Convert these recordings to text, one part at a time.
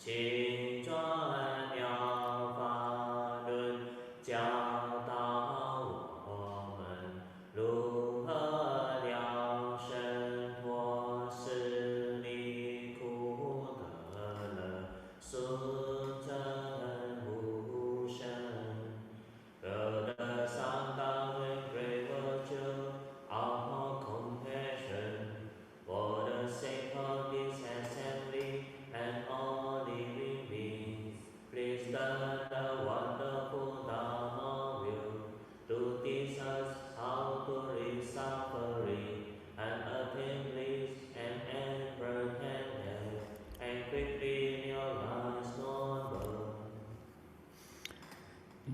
请转了法轮，教导我们如何了生活，使离苦得乐，速证无生。The Sangha with great virtue, our compassion, for the sake of this assembly and all living beings, please grant the wonderful Dharma will to teach us how to live suffering and attain bliss and apprehend and quickly realize non-birth.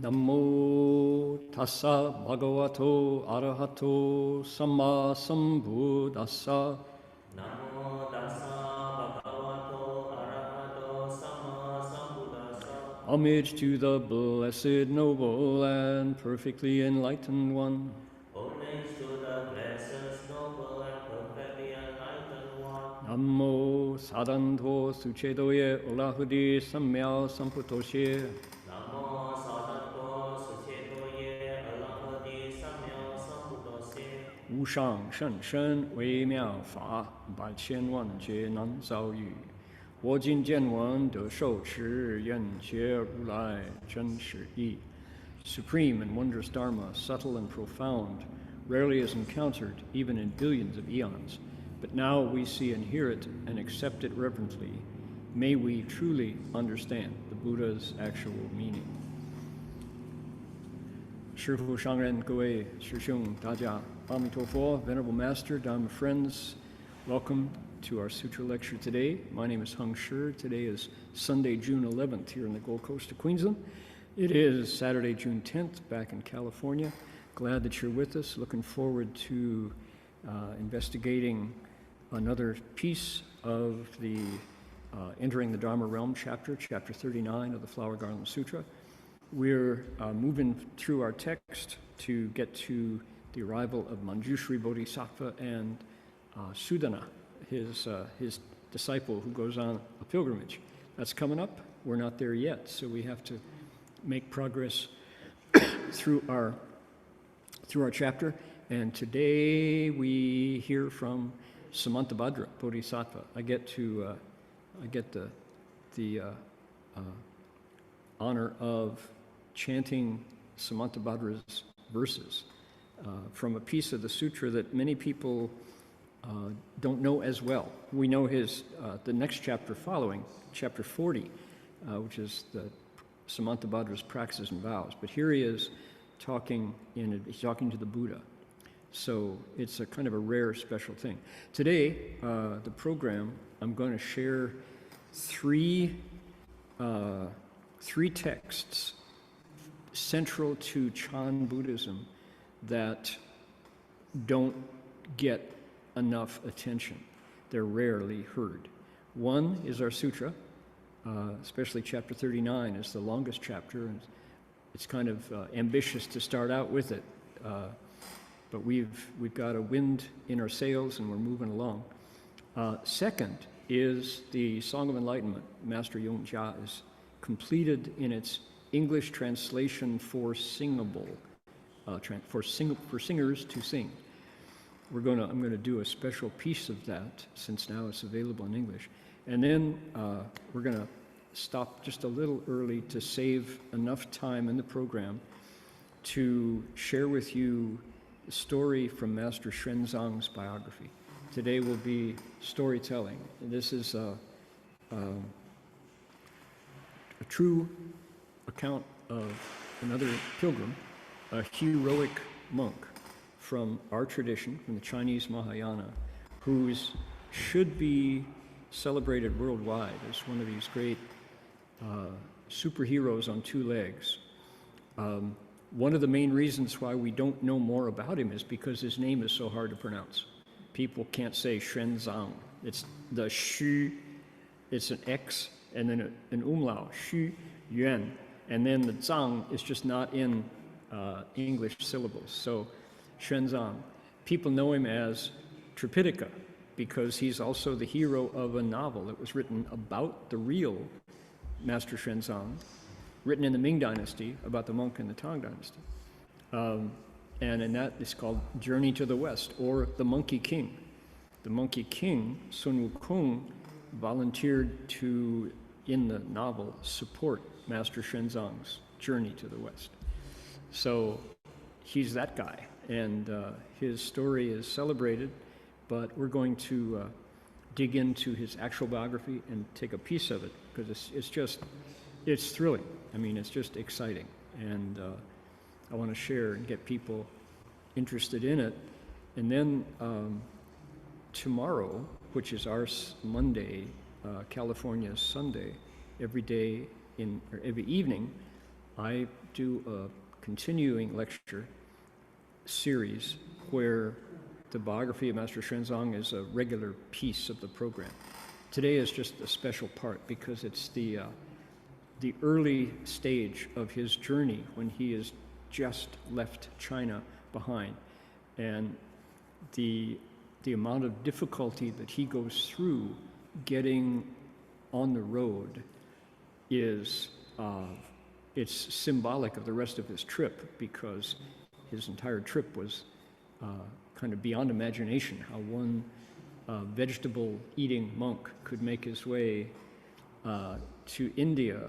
Namo tassa bhagavato arahato samma sambuddhassa. Namo tassa bhagavato arahato samma sambuddhassa. Homage to the blessed, noble, and perfectly enlightened one. Homage to the blessed, noble, and perfectly enlightened one. Namo sadanto suchedoye olahudi sammya samputoshe. Namo sadanto suchedoye alahadi samya sambuddhase. 无上甚深微妙法，百千万劫难遭遇。我今见闻得受持，愿解如来真实义。Supreme and wondrous Dharma, subtle and profound, rarely is encountered even in billions of eons. But now we see and hear it and accept it reverently. May we truly understand the Buddha's actual meaning. 师父上人，各位师兄大家，阿弥陀佛, Venerable Master, Dharma friends, welcome to our Sutra lecture today. My name is Heng. Today is Sunday, June 11th here in the Gold Coast of Queensland. It is Saturday, June 10th back in California. Glad that you're with us. Looking forward to investigating another piece of the Entering the Dharma Realm chapter 39 of the Flower Garland Sutra. We're moving through our text to get to the arrival of Manjushri Bodhisattva and Sudana, his disciple who goes on a pilgrimage. That's coming up. We're not there yet, so we have to make progress through our chapter. And today we hear from Samantabhadra Bodhisattva. I get the honor of chanting Samantabhadra's verses from a piece of the sutra that many people don't know as well. We know the next chapter following, chapter 40, which is the Samantabhadra's practices and vows. But here he is he's talking to the Buddha. So it's a kind of a rare, special thing. Today, the program, I'm going to share three texts central to Chan Buddhism that don't get enough attention. They're rarely heard. One is our sutra, especially chapter 39 is the longest chapter, and it's kind of ambitious to start out with it, but we've got a wind in our sails and we're moving along. Second is the Song of Enlightenment. Master Yongjia is completed in its English translation for singable, for singers to sing. I'm going to do a special piece of that since now it's available in English. And then we're going to stop just a little early to save enough time in the program to share with you the story from Master Xuanzang's biography. Today will be storytelling. This is a true account of another pilgrim, a heroic monk from our tradition, from the Chinese Mahayana, who should be celebrated worldwide as one of these great superheroes on two legs. One of the main reasons why we don't know more about him is because his name is so hard to pronounce. People can't say Xuanzang. It's the Xu, it's an X, and then an umlaut, Xu Yuan, and then the Zang is just not in English syllables. So Xuanzang, people know him as Tripitaka, because he's also the hero of a novel that was written about the real Master Xuanzang, written in the Ming Dynasty about the monk in the Tang Dynasty. And that is called Journey to the West, or The Monkey King. The Monkey King, Sun Wukong, volunteered to, in the novel, support Master Xuanzang's journey to the West. So he's that guy, and his story is celebrated, but we're going to dig into his actual biography and take a piece of it, because it's thrilling. I mean, it's just exciting, and I want to share and get people interested in it. And then tomorrow, which is our Monday, California's Sunday, every day or every evening, I do a continuing lecture series where the biography of Master Xuanzang is a regular piece of the program. Today is just a special part because it's the early stage of his journey when he has just left China behind, and the amount of difficulty that he goes through getting on the road is it's symbolic of the rest of his trip, because his entire trip was kind of beyond imagination, how one vegetable-eating monk could make his way to India,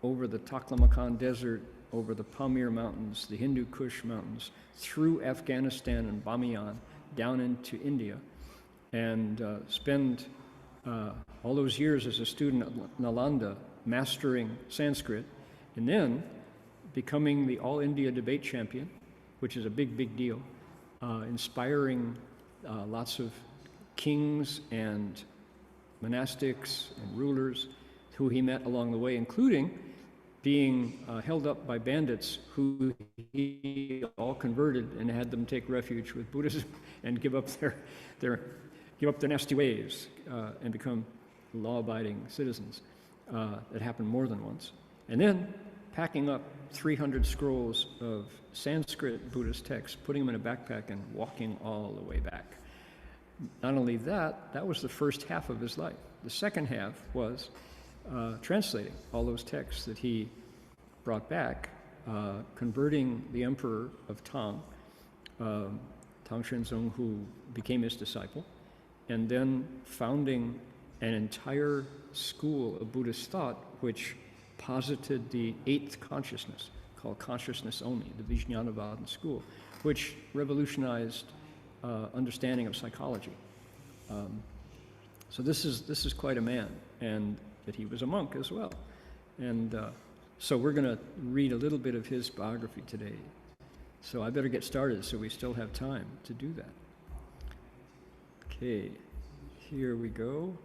over the Taklamakan Desert, over the Pamir Mountains, the Hindu Kush Mountains, through Afghanistan and Bamiyan, down into India, and spend all those years as a student at Nalanda mastering Sanskrit, and then becoming the All India debate champion, which is a big, big deal, inspiring lots of kings and monastics and rulers who he met along the way, including being held up by bandits who he all converted and had them take refuge with Buddhism and give up their nasty ways and become law-abiding citizens. That happened more than once. And then packing up 300 scrolls of Sanskrit Buddhist texts, putting them in a backpack and walking all the way back. Not only that, that was the first half of his life. The second half was translating all those texts that he brought back, converting the emperor of Tang, Tang Xuanzong, who became his disciple, and then founding an entire school of Buddhist thought which posited the eighth consciousness, called consciousness only, the Vijnanavadan school, which revolutionized understanding of psychology. So this is quite a man, and that he was a monk as well. And so we're going to read a little bit of his biography today. So I better get started so we still have time to do that. Okay, here we go.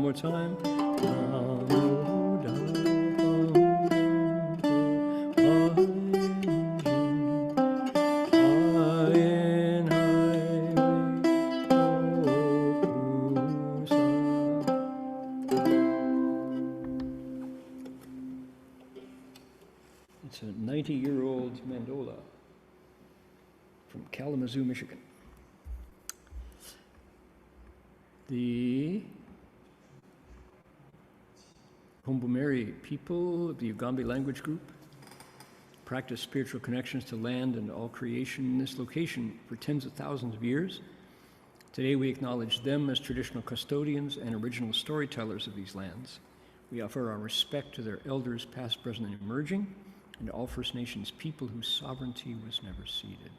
more time. It's a 90-year-old mandola from Kalamazoo, Michigan. The Humbumeri people of the Ugambi language group practice spiritual connections to land and all creation in this location for tens of thousands of years. Today we acknowledge them as traditional custodians and original storytellers of these lands. We offer our respect to their elders past, present, and emerging, and to all First Nations people whose sovereignty was never ceded.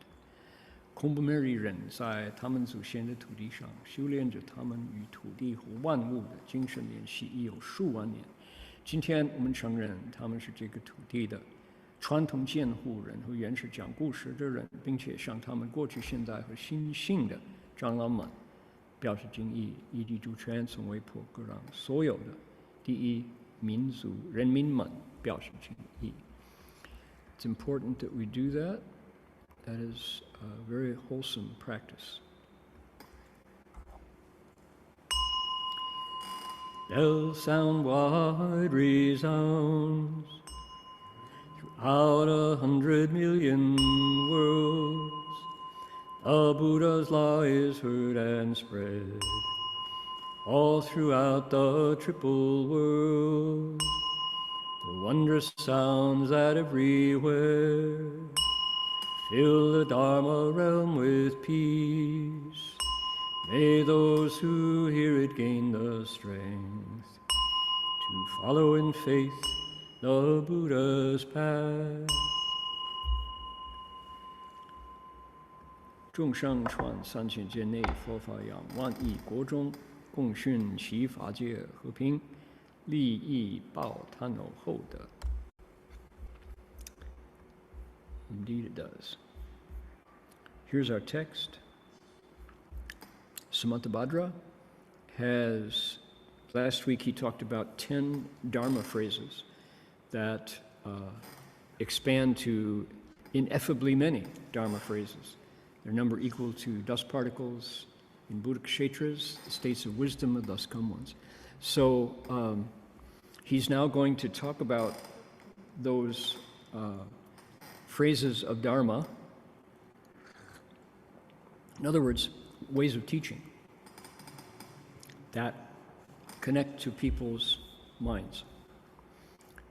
Humbumeri人在他们祖先的土地上修炼着他们与土地和万物的精神联系已有数万年。今天我们承认他们是这个土地的传统监护人和原始讲故事的人，并且向他们过去、现在和新兴的长老们表示敬意，以及主权从未破格，让所有的第一民族人民们表示敬意。It's important that we do that. That is a very wholesome practice. Bell sound wide resounds throughout 100 million worlds. The Buddha's law is heard and spread all throughout the triple world. The wondrous sounds that everywhere fill the Dharma realm with peace. May those who hear it gain the strength to follow in faith the Buddha's path. 众生传3000界内，佛法扬万亿国中，共训其法界和平，利益报贪偶后德。Indeed it does. Here's our text. Samantabhadra has, last week he talked about 10 Dharma phrases that expand to ineffably many Dharma phrases. Their number equal to dust particles in Buddha kshetras, the states of wisdom of thus come ones. So he's now going to talk about those phrases of Dharma. In other words, ways of teaching that connect to people's minds.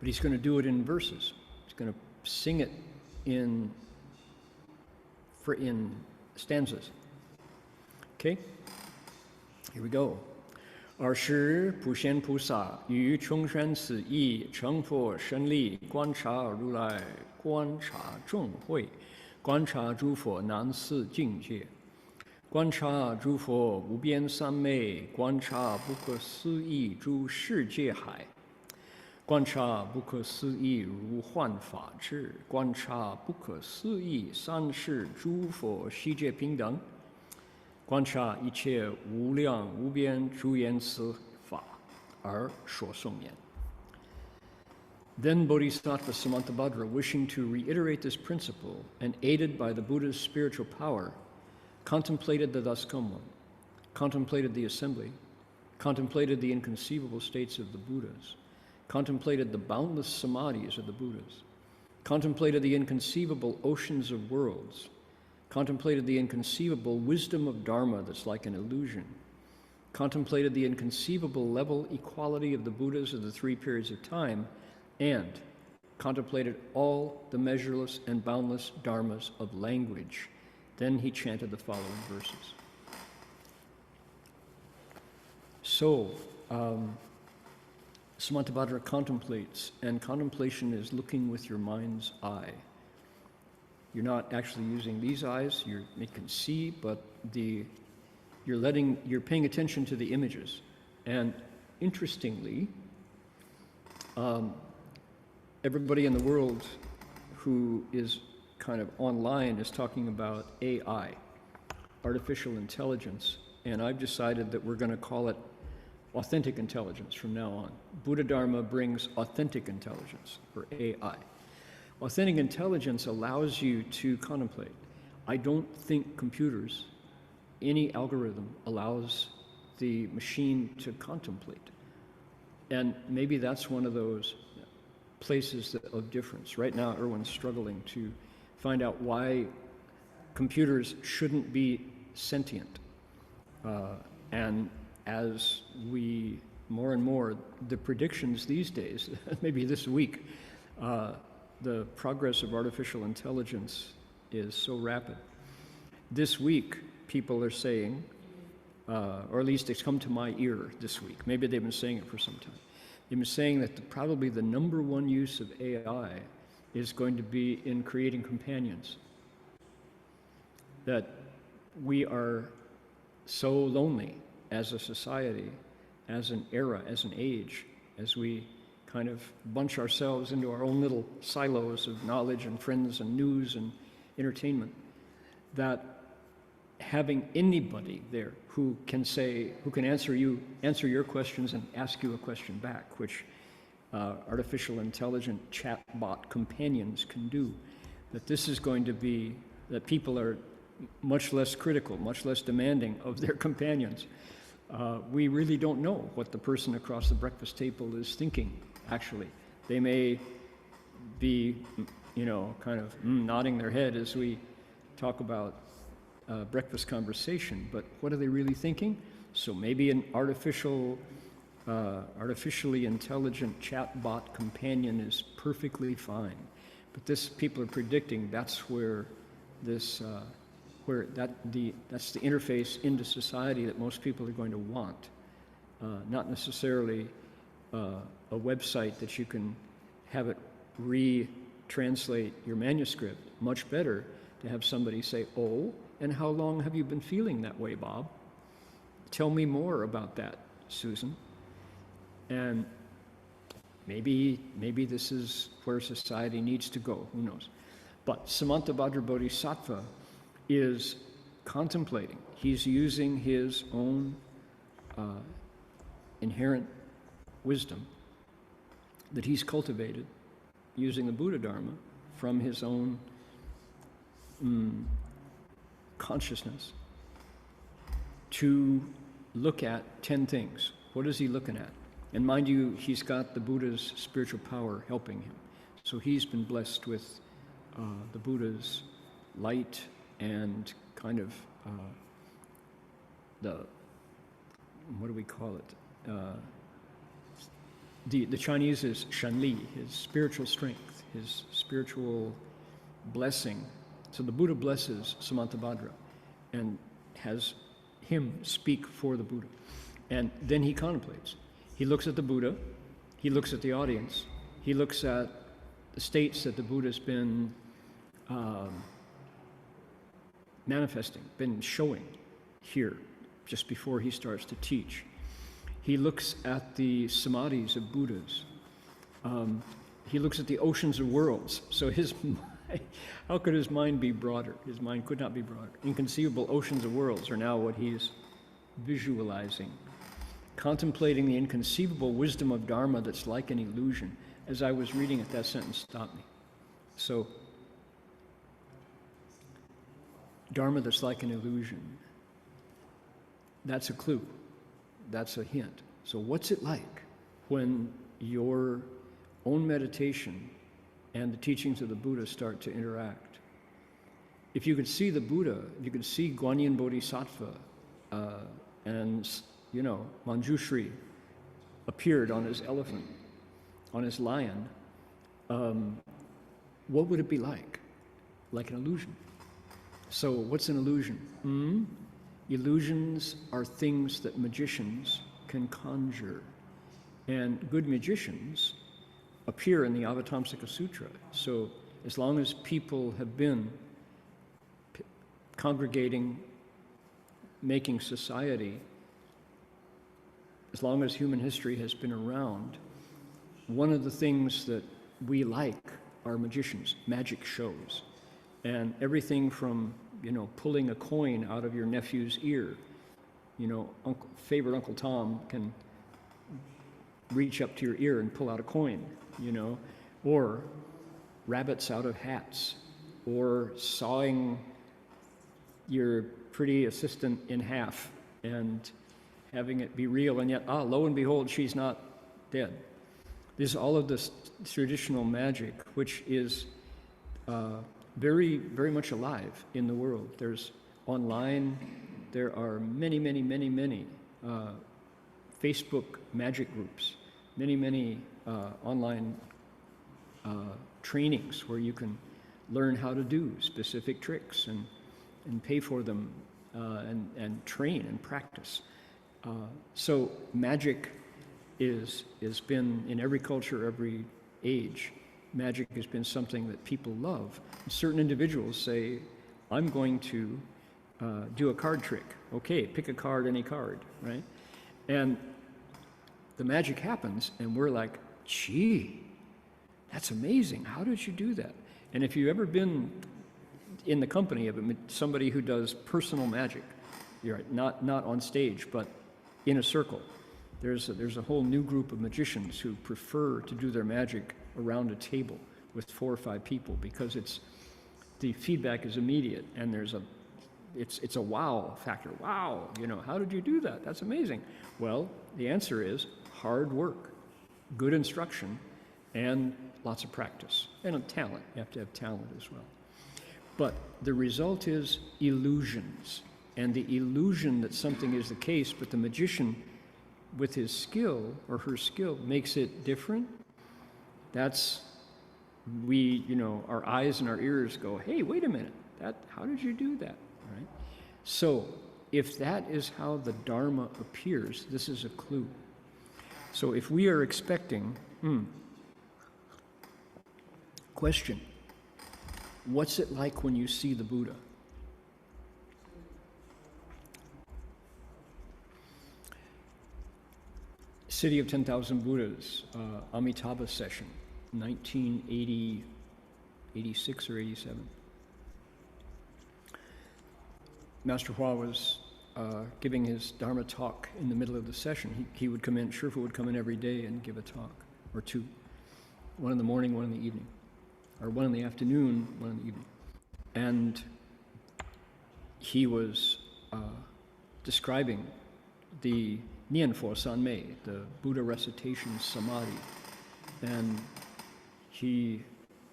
But he's going to do it in verses. He's going to sing it in stanzas. Okay? Here we go. 尔时普贤菩萨于穷山此意，成佛身力，观察如来，观察众会，观察诸佛南四境界，观察诸佛无边三昧，观察不可思议诸世界海，观察不可思议如幻法智，观察不可思议三世诸佛悉皆平等，观察一切无量无边诸言辞法而说颂言。Then Bodhisattva Samantabhadra, wishing to reiterate this principle and aided by the Buddha's spiritual power, contemplated the thus come one, contemplated the assembly, contemplated the inconceivable states of the Buddhas, contemplated the boundless samadhis of the Buddhas, contemplated the inconceivable oceans of worlds, contemplated the inconceivable wisdom of Dharma that's like an illusion, contemplated the inconceivable level equality of the Buddhas of the three periods of time, and contemplated all the measureless and boundless dharmas of language. Then he chanted the following verses. So, Samantabhadra contemplates, and contemplation is looking with your mind's eye. You're not actually using these eyes, you can see, but you're paying attention to the images. And interestingly, everybody in the world who is kind of online is talking about AI, artificial intelligence, and I've decided that we're going to call it authentic intelligence from now on. Buddha Dharma brings authentic intelligence, or AI. Authentic intelligence allows you to contemplate. I don't think computers, any algorithm, allows the machine to contemplate. And maybe that's one of those places of difference. Right now, Erwin's struggling to find out why computers shouldn't be sentient. And as we, more and more, the predictions these days, maybe this week, the progress of artificial intelligence is so rapid. This week, people are saying, or at least it's come to my ear this week, maybe they've been saying it for some time, they've been saying that probably the number one use of AI is going to be in creating companions. That we are so lonely as a society, as an era, as an age, as we kind of bunch ourselves into our own little silos of knowledge and friends and news and entertainment, that having anybody there who can answer your questions and ask you a question back, which artificial intelligent chatbot companions can do, that this is going to be, that people are much less critical, much less demanding of their companions. We really don't know what the person across the breakfast table is thinking, actually. They may be, kind of nodding their head as we talk about breakfast conversation, but what are they really thinking? So maybe an artificially intelligent chatbot companion is perfectly fine. But people are predicting that's where that's the interface into society that most people are going to want. Not necessarily a website that you can have it retranslate your manuscript. Much better to have somebody say, "Oh, and how long have you been feeling that way, Bob? Tell me more about that, Susan." And maybe this is where society needs to go, who knows. But Samantabhadra Bodhisattva is contemplating. He's using his own inherent wisdom that he's cultivated using the Buddha Dharma from his own consciousness to look at 10 things. What is he looking at? And mind you, he's got the Buddha's spiritual power helping him. So he's been blessed with the Buddha's light and kind of what do we call it? The Chinese is Shanli, his spiritual strength, his spiritual blessing. So the Buddha blesses Samantabhadra and has him speak for the Buddha. And then he contemplates. He looks at the Buddha, he looks at the audience, he looks at the states that the Buddha's been manifesting, been showing here just before he starts to teach. He looks at the samadhis of Buddhas. He looks at the oceans of worlds. So how could his mind be broader? His mind could not be broader. Inconceivable oceans of worlds are now what he's visualizing. Contemplating the inconceivable wisdom of Dharma that's like an illusion. As I was reading it, that sentence stopped me. So, Dharma that's like an illusion. That's a clue. That's a hint. So what's it like when your own meditation and the teachings of the Buddha start to interact? If you could see the Buddha, if you could see Guanyin Bodhisattva, and Manjushri appeared on his elephant, on his lion, what would it be like? Like an illusion. So what's an illusion? Illusions are things that magicians can conjure. And good magicians appear in the Avatamsaka Sutra. So as long as people have been congregating, making society, as long as human history has been around, one of the things that we like are magicians, magic shows. And everything from, pulling a coin out of your nephew's ear. Favorite Uncle Tom can reach up to your ear and pull out a coin, you know, or rabbits out of hats, or sawing your pretty assistant in half and having it be real, and yet, lo and behold, she's not dead. There's all of this traditional magic, which is very, very much alive in the world. There's online, there are many, many, many, many Facebook magic groups, many, many online trainings where you can learn how to do specific tricks and pay for them and train and practice. So magic is been in every culture, every age. Magic has been something that people love. Certain individuals say, I'm going to do a card trick. Okay, pick a card, any card, right? And the magic happens, and we're like, gee, that's amazing. How did you do that? And if you've ever been in the company of somebody who does personal magic, you're right, not on stage, but in a circle, there's a whole new group of magicians who prefer to do their magic around a table with 4 or 5 people, because the feedback is immediate, and it's a wow factor. Wow, you know, how did you do that? That's amazing. Well, the answer is hard work, good instruction, and lots of practice, and talent. You have to have talent as well. But the result is illusions, and the illusion that something is the case, but the magician, with his skill or her skill, makes it different. That's, our eyes and our ears go, hey, wait a minute, how did you do that, right? So if that is how the Dharma appears, this is a clue. So if we are expecting, question, what's it like when you see the Buddha? City of 10,000 Buddhas, Amitabha session, 1980, 86 or 87. Master Hua was giving his Dharma talk in the middle of the session. He would come in, Shifu would come in every day and give a talk, or 2. One in the morning, one in the evening. Or one in the afternoon, one in the evening. And he was describing the Nianfo Sanmei, the Buddha recitation samadhi. And he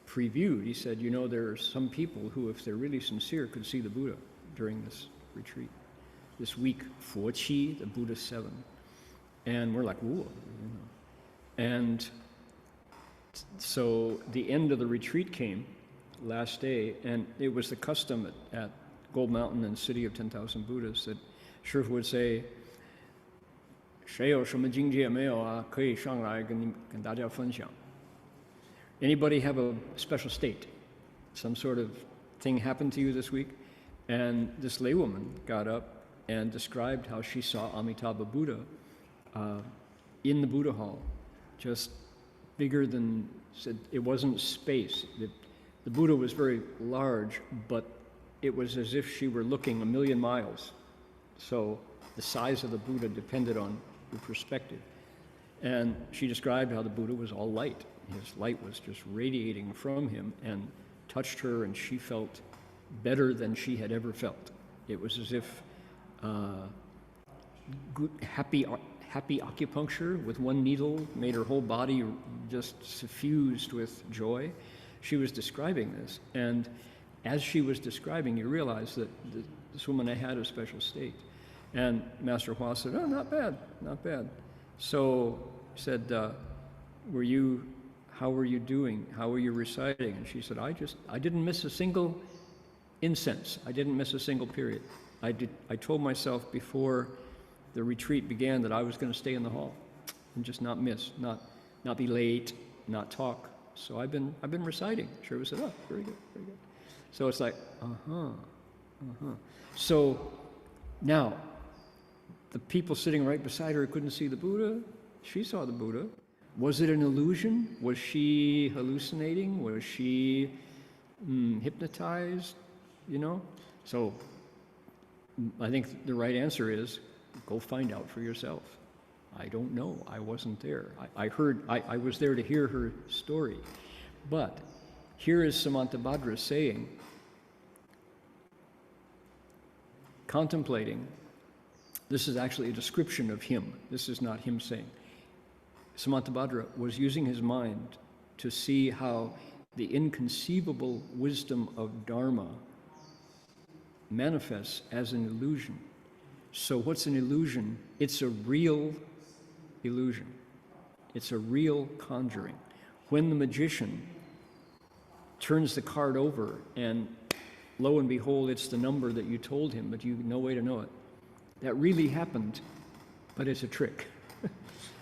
previewed, he said, there are some people who, if they're really sincere, could see the Buddha during this retreat. This week, Fo Qi, the Buddha 7. And we're like, whoa. And so the end of the retreat came last day, and it was the custom at Gold Mountain and City of 10,000 Buddhas that Shifu would say, 谁有什么境界没有啊？可以上来跟大家分享。Anybody have a special state? Some sort of thing happened to you this week? And this laywoman got up and described how she saw Amitabha Buddha in the Buddha hall, just bigger than, said it wasn't space. The Buddha was very large, but it was as if she were looking 1,000,000 miles. So the size of the Buddha depended on your perspective. And she described how the Buddha was all light. His light was just radiating from him and touched her, and she felt better than she had ever felt. It was as if happy acupuncture with one needle made her whole body just suffused with joy. She was describing this, and as she was describing, you realize that this woman had a special state. And Master Hua said, oh, not bad, not bad. So he said, how were you doing? How were you reciting? And she said, I didn't miss a single incense. I didn't miss a single period. I told myself before the retreat began that I was going to stay in the hall and just not miss, not be late, not talk. So I've been reciting. Shifu said, oh, very good, very good. So it's like, So now, the people sitting right beside her couldn't see the Buddha. She saw the Buddha. Was it an illusion? Was she hallucinating? Was she hypnotized? So I think the right answer is go find out for yourself. I don't know. I wasn't there. I was there to hear her story. But here is Samantabhadra saying, contemplating, this is actually a description of him. This is not him saying. Samantabhadra was using his mind to see how the inconceivable wisdom of Dharma manifests as an illusion. So what's an illusion? It's a real illusion. It's a real conjuring. When the magician turns the card over and lo and behold, it's the number that you told him, but you have no way to know it. That really happened, but it's a trick.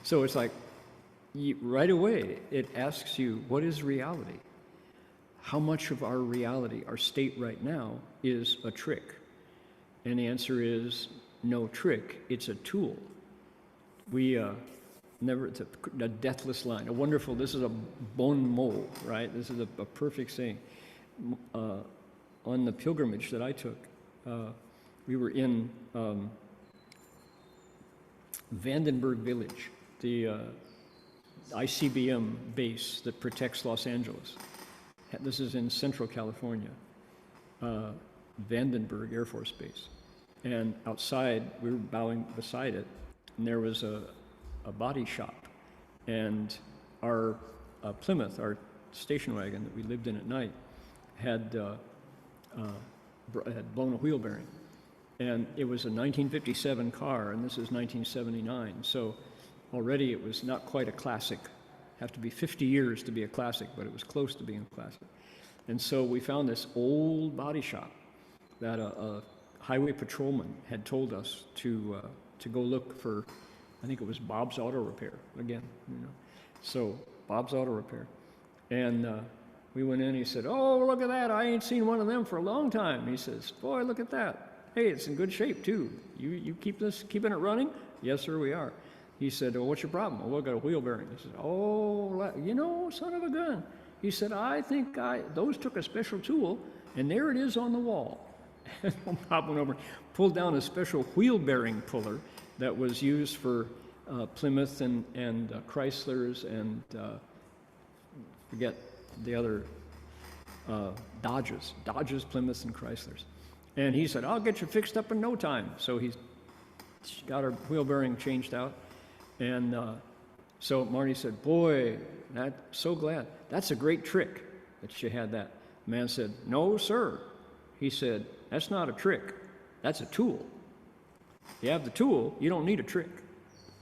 So it's like, right away, it asks you, what is reality? How much of our reality, our state right now, is a trick? And the answer is no trick, it's a tool. We never, it's a deathless line, a wonderful, this is a bon mot, right? This is a perfect saying. On the pilgrimage that I took, we were in Vandenberg Village, the ICBM base that protects Los Angeles. This is in Central California, Vandenberg Air Force Base. And outside, we were bowing beside it, and there was a body shop. And our Plymouth, our station wagon that we lived in at night, had blown a wheel bearing. And it was a 1957 car, and this is 1979. So already it was not quite a classic. Have to be 50 years to be a classic, but it was close to being a classic. And so we found this old body shop that a highway patrolman had told us to go look for. I think it was Bob's Auto Repair again, you know. So Bob's Auto Repair, and we went in. He said, "Oh, look at that! I ain't seen one of them for a long time." He says, "Boy, look at that! Hey, it's in good shape too. You keeping it running?" "Yes, sir, we are." He said, "Oh, what's your problem?" "Oh, I got a wheel bearing." He said, "Oh, you know, son of a gun." He said, "I think those took a special tool, and there it is on the wall." And Bob went over, pulled down a special wheel bearing puller that was used for Plymouth and Chryslers and forget the other Dodges, Plymouths, and Chryslers. And he said, "I'll get you fixed up in no time." So he's got our wheel bearing changed out. And so Marty said, "Boy, so glad. That's a great trick that you had that." The man said, "No, sir." He said, "That's not a trick. That's a tool. You have the tool, you don't need a trick."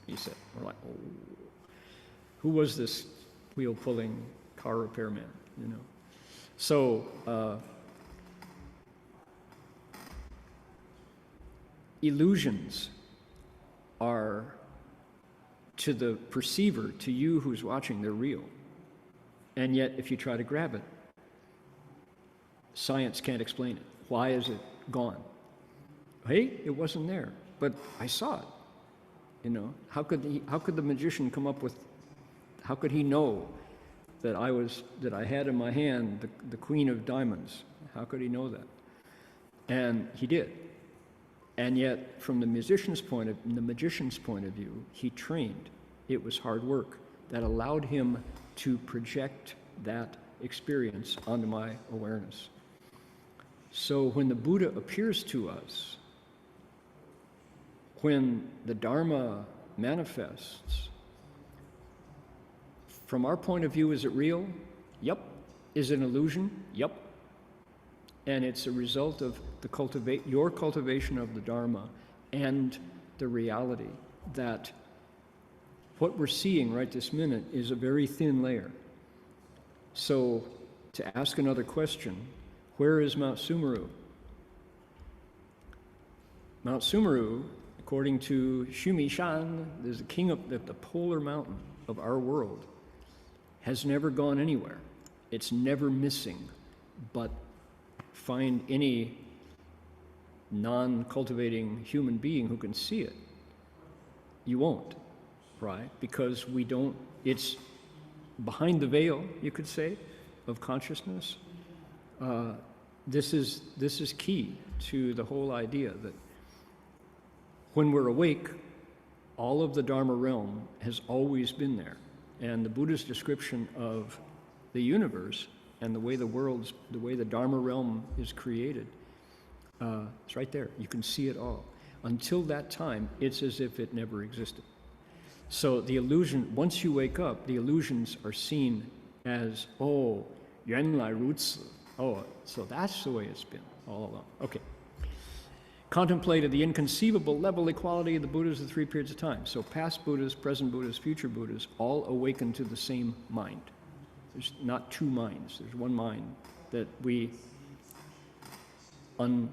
He said. We're like, "Oh." Who was this wheel-pulling car repairman, you know? So, illusions are, to the perceiver, to you who's watching, they're real. And yet, if you try to grab it, science can't explain it. Why is it gone? Hey, it wasn't there, but I saw it. You know, how could the magician come up with, how could he know that I had in my hand the Queen of Diamonds? How could he know that? And he did. And yet, from the magician's point of view, he trained. It was hard work that allowed him to project that experience onto my awareness. So when the Buddha appears to us, when the Dharma manifests, from our point of view, is it real? Yep. Is it an illusion? Yep. And it's a result of your cultivation of the Dharma and the reality that what we're seeing right this minute is a very thin layer. So, to ask another question, where is Mount Sumeru? Mount Sumeru, according to Shumishan, there's a king of the polar mountain of our world, has never gone anywhere. It's never missing, but find any non-cultivating human being who can see it. You won't, right? Because we don't, it's behind the veil, you could say, of consciousness. This is key to the whole idea that when we're awake, all of the Dharma realm has always been there. And the Buddha's description of the universe and the way the Dharma realm is created, it's right there. You can see it all. Until that time, it's as if it never existed. So the illusion, once you wake up, the illusions are seen as, oh, 原来如此. Oh, so that's the way it's been all along. Okay. Contemplated the inconceivable level equality of the Buddhas of 3 periods of time. So past Buddhas, present Buddhas, future Buddhas, all awaken to the same mind. There's not 2 minds. There's one mind that we uncover.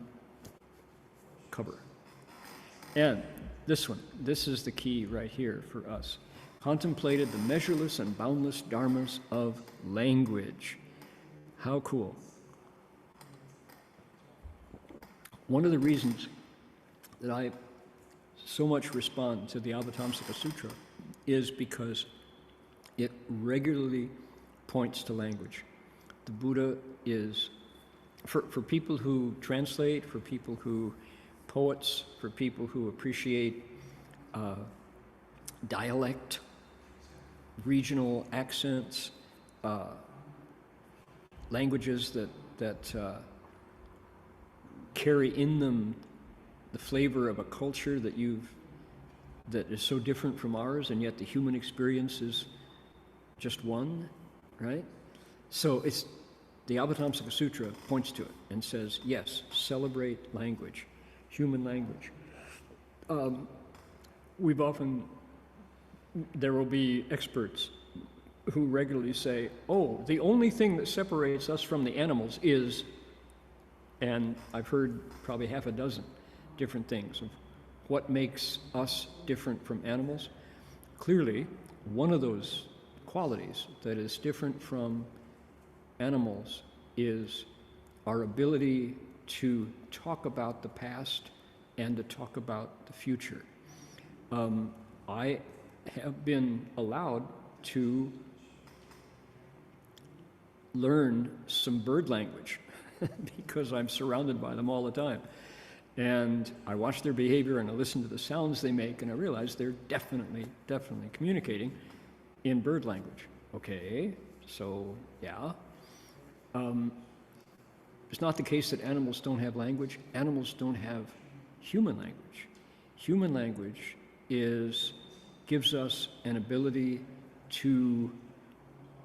And this one, this is the key right here for us. Contemplated the measureless and boundless dharmas of language. How cool. One of the reasons that I so much respond to the Avatamsaka Sutra is because it regularly points to language. The Buddha is, for people who translate, for people who poets, for people who appreciate dialect, regional accents, languages that carry in them the flavor of a culture that is so different from ours, and yet the human experience is just one, right? So it's the Avatamsaka Sutra points to it and says, yes, celebrate language, human language. There will be experts who regularly say, oh, the only thing that separates us from the animals is, and I've heard probably half a dozen different things of what makes us different from animals. Clearly, one of those qualities that is different from animals is our ability to talk about the past and to talk about the future. I have been allowed to learn some bird language because I'm surrounded by them all the time. And I watch their behavior and I listen to the sounds they make, and I realize they're definitely communicating in bird language. Okay, so yeah. It's not the case that animals don't have language. Animals don't have human language. Human language gives us an ability to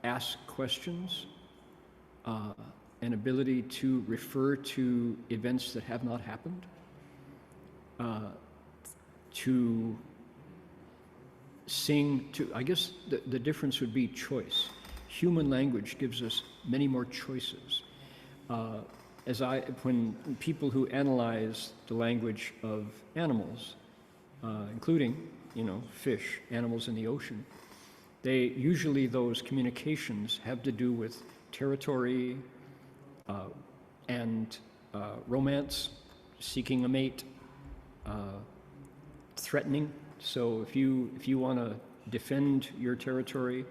ask questions, an ability to refer to events that have not happened, to sing, I guess the difference would be choice. Human language gives us many more choices. When people who analyze the language of animals, including, fish, animals in the ocean, usually those communications have to do with territory and romance, seeking a mate, threatening. So if you want to defend your territory,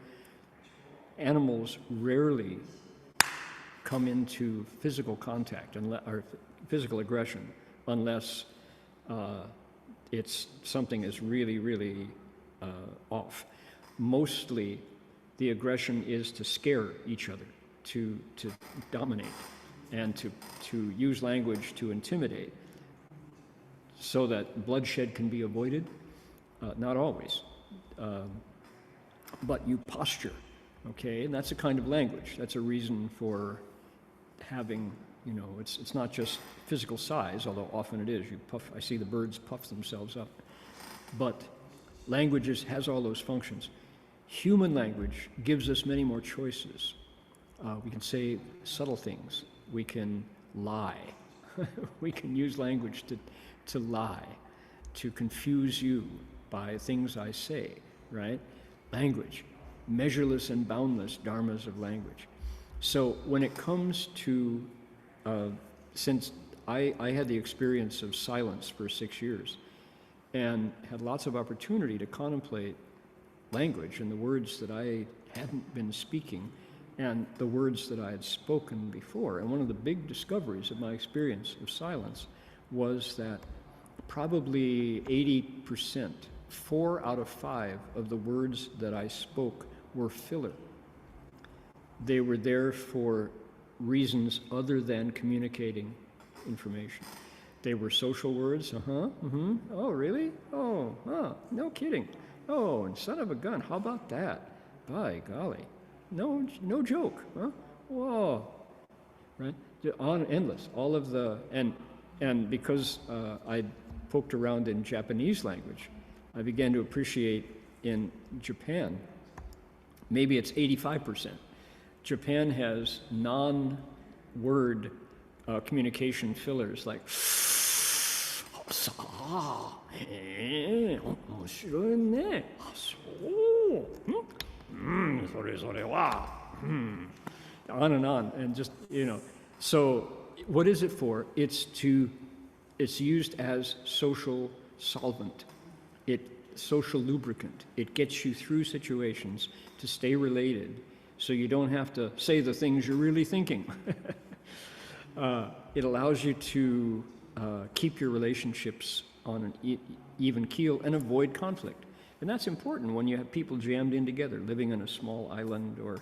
animals rarely come into physical contact or physical aggression unless something is really off. Mostly the aggression is to scare each other, to dominate, and to use language to intimidate so that bloodshed can be avoided. Not always. But you posture, okay? And that's a kind of language. That's a reason for having, it's not just physical size, although often it is. I see the birds puff themselves up. But language has all those functions. Human language gives us many more choices. We can say subtle things. We can lie. We can use language to lie, to confuse you by things I say, right? Language, measureless and boundless dharmas of language. So when it comes to, since I had the experience of silence for 6 years and had lots of opportunity to contemplate language and the words that I hadn't been speaking and the words that I had spoken before. And one of the big discoveries of my experience of silence was that probably 80%, 4 out of 5 of the words that I spoke were filler. They were there for reasons other than communicating information. They were social words, oh, really? Oh, no kidding. Oh, and son of a gun, how about that? By golly, no joke, huh? Whoa, right? On endless, all of the, and because I poked around in Japanese language, I began to appreciate in Japan, maybe it's 85%. Japan has non-word communication fillers like on and on, and just, so what is it for? It's used as social solvent, social lubricant. It gets you through situations to stay related, so you don't have to say the things you're really thinking. It allows you to keep your relationships on an even keel and avoid conflict. And that's important when you have people jammed in together, living on a small island or,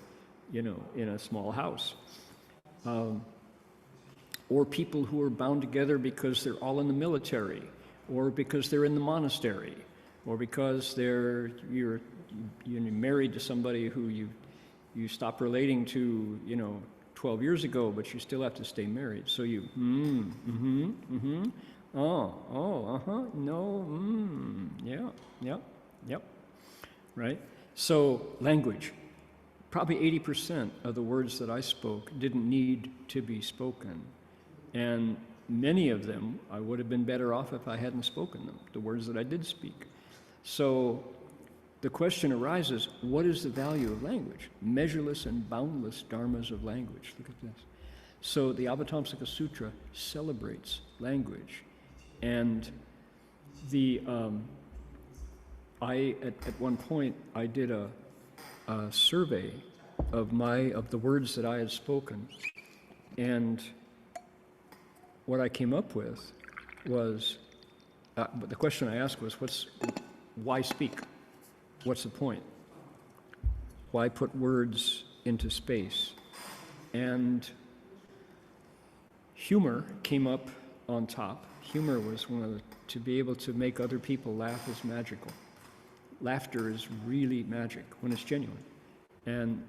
in a small house. Or people who are bound together because they're all in the military, or because they're in the monastery, or because you're married to somebody who you stopped relating to, 12 years ago, but you still have to stay married. So you, yep, right? So language. Probably 80% of the words that I spoke didn't need to be spoken. And many of them, I would have been better off if I hadn't spoken them, the words that I did speak. So the question arises, what is the value of language? Measureless and boundless dharmas of language. Look at this. So the Avatamsaka Sutra celebrates language. And at one point, I did a survey of the words that I had spoken. And what I came up with was, the question I asked was, why speak? What's the point? Why put words into space? And humor came up on top. Humor was to be able to make other people laugh is magical. Laughter is really magic when it's genuine. And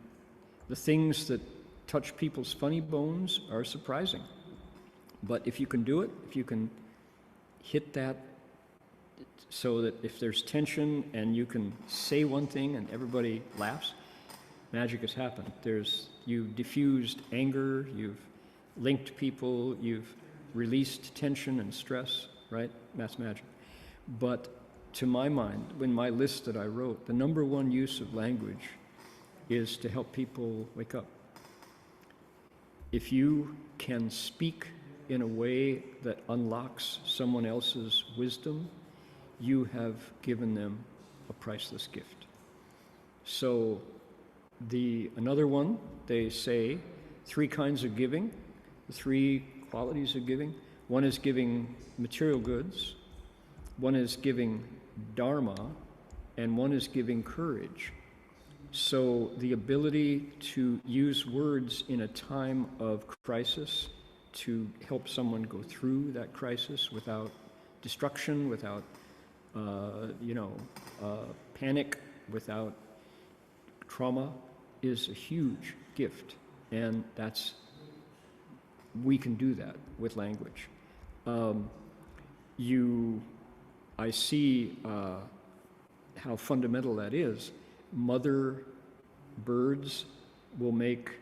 the things that touch people's funny bones are surprising. But if you can do it, if you can hit that so that if there's tension and you can say one thing and everybody laughs, magic has happened. You've diffused anger, you've linked people, you've released tension and stress, right? That's magic. But to my mind, in my list that I wrote, the number one use of language is to help people wake up. If you can speak in a way that unlocks someone else's wisdom, you have given them a priceless gift. So another one, they say 3 kinds of giving, 3 qualities of giving. One is giving material goods, one is giving Dharma, and one is giving courage. So the ability to use words in a time of crisis to help someone go through that crisis without destruction, without panic, without trauma, is a huge gift. And we can do that with language. I see how fundamental that is. Mother birds will make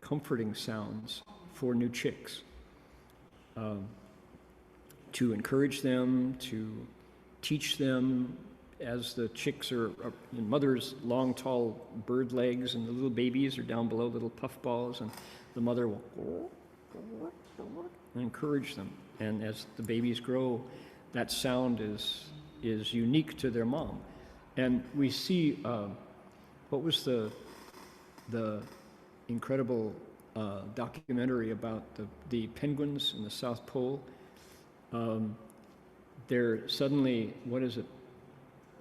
comforting sounds for new chicks, to encourage them, to teach them as the chicks are in mother's long, tall bird legs, and the little babies are down below, little puffballs, and the mother will encourage them. And as the babies grow, that sound is unique to their mom. And we see, what was the incredible documentary about the penguins in the South Pole? They're suddenly,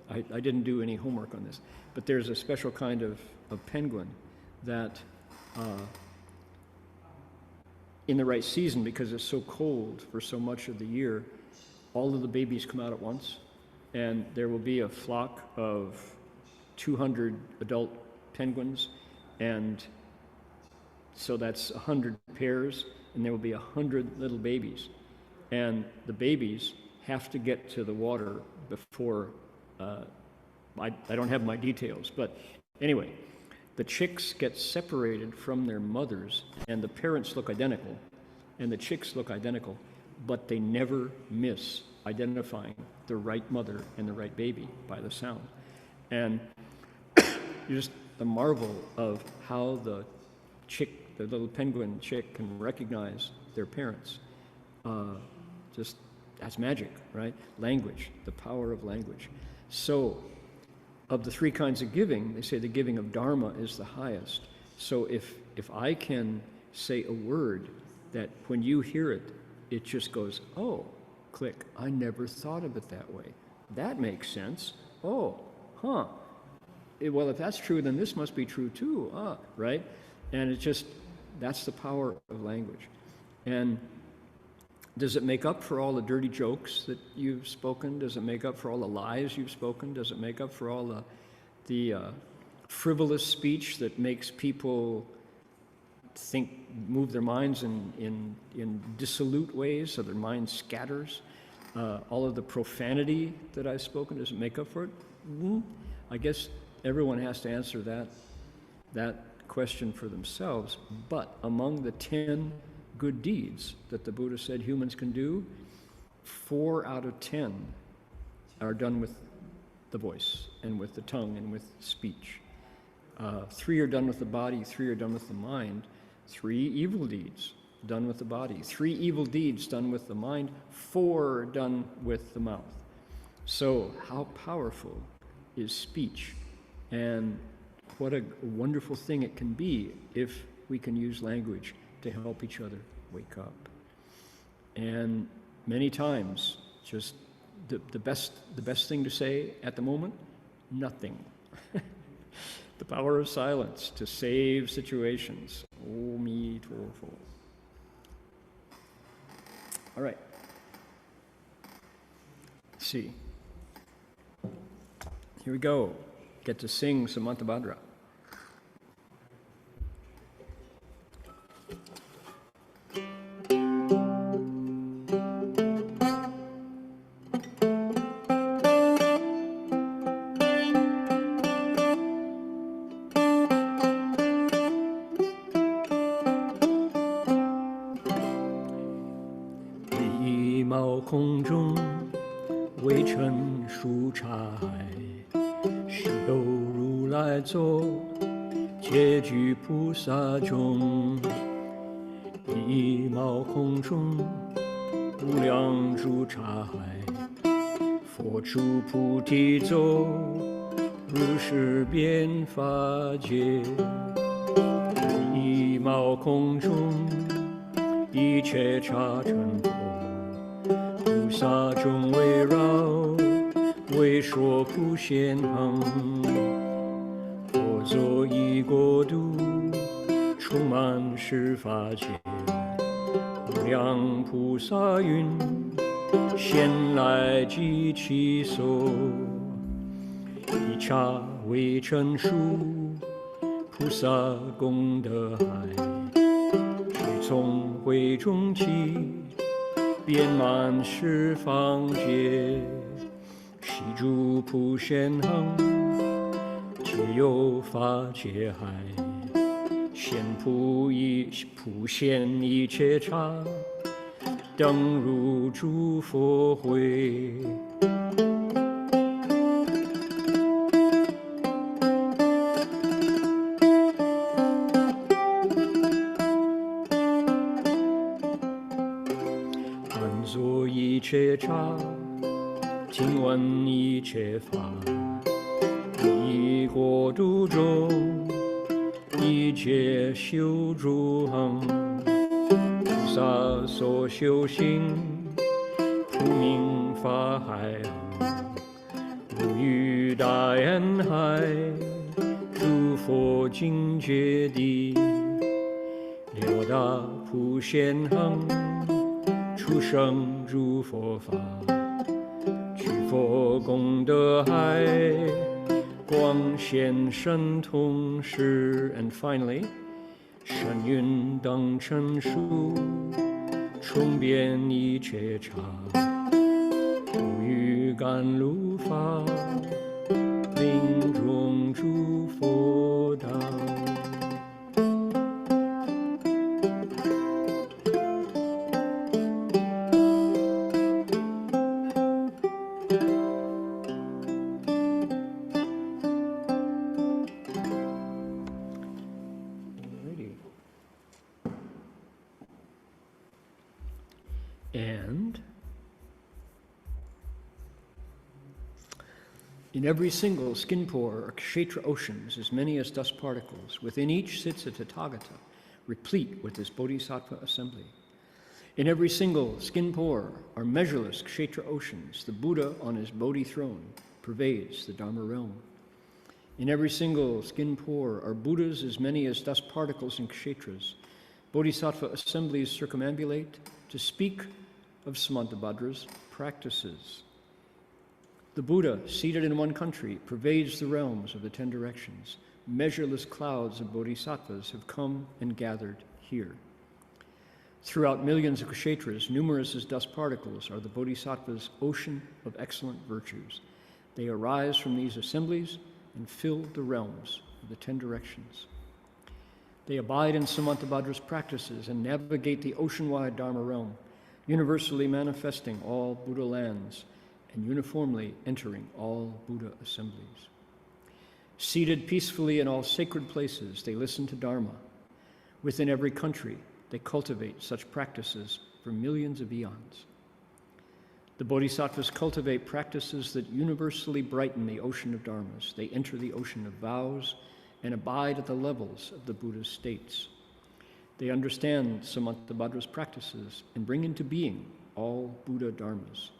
I didn't do any homework on this, but there's a special kind of penguin that in the right season, because it's so cold for so much of the year, all of the babies come out at once, and there will be a flock of 200 adult penguins, and so that's 100 pairs, and there will be 100 little babies. And the babies have to get to the water before, I don't have my details, but anyway, the chicks get separated from their mothers, and the parents look identical, and the chicks look identical, but they never miss identifying the right mother and the right baby by the sound. And just the marvel of how the little penguin chick can recognize their parents. Just, that's magic, right? Language, the power of language. So, of the three kinds of giving, they say the giving of Dharma is the highest. So if I can say a word that when you hear it, it just goes, oh, click, I never thought of it that way. That makes sense. Oh, huh. Well, if that's true, then this must be true too, right? And it just, that's the power of language. And does it make up for all the dirty jokes that you've spoken? Does it make up for all the lies you've spoken? Does it make up for all the frivolous speech that makes people move their minds in dissolute ways, so their mind scatters? All of the profanity that I've spoken, does it make up for it? I guess everyone has to answer that question for themselves. But among the 10 good deeds that the Buddha said humans can do, 4 out of 10 are done with the voice and with the tongue and with speech. 3 are done with the body, 3 are done with the mind. 3 evil deeds done with the body, 3 evil deeds done with the mind, 4 done with the mouth. So how powerful is speech, and what a wonderful thing it can be if we can use language to help each other wake up. And many times, just the best thing to say at the moment, nothing. The power of silence to save situations. Amen. All right. Let's see. Here we go. Get to sing Samantabhadra. 于大恩海，诸佛境界地，了达普贤恒，出生诸佛法，具佛功德海，光显神通时。And finally, 善运等成熟，充遍一切刹，无余甘露法，临终诸佛道。And in every single skin pore are kshetra oceans, as many as dust particles. Within each sits a Tathagata, replete with this bodhisattva assembly. In every single skin pore are measureless kshetra oceans. The Buddha on his Bodhi throne pervades the Dharma realm. In every single skin pore are Buddhas as many as dust particles and kshetras. Bodhisattva assemblies circumambulate to speak of Samantabhadra's practices. The Buddha, seated in one country, pervades the realms of the 10 directions. Measureless clouds of bodhisattvas have come and gathered here. Throughout millions of kshetras, numerous as dust particles, are the bodhisattvas' ocean of excellent virtues. They arise from these assemblies and fill the realms of the 10 directions. They abide in Samantabhadra's practices and navigate the ocean-wide Dharma realm, universally manifesting all Buddha lands and uniformly entering all Buddha assemblies. Seated peacefully in all sacred places, they listen to Dharma. Within every country, they cultivate such practices for millions of eons. The bodhisattvas cultivate practices that universally brighten the ocean of dharmas. They enter the ocean of vows and abide at the levels of the Buddha's states. They understand Samantabhadra's practices and bring into being all Buddha dharmas.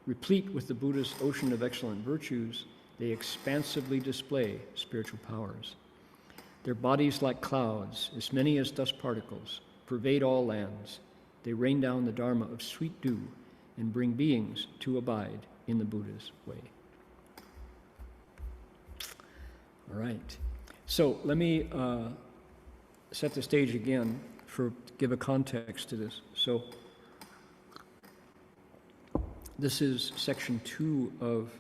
Replete with the Buddha's ocean of excellent virtues, they expansively display spiritual powers. Their bodies, like clouds, as many as dust particles, pervade all lands. They rain down the Dharma of sweet dew and bring beings to abide in the Buddha's way. All right. So let me set the stage again to give a context to this. So this is section 2 of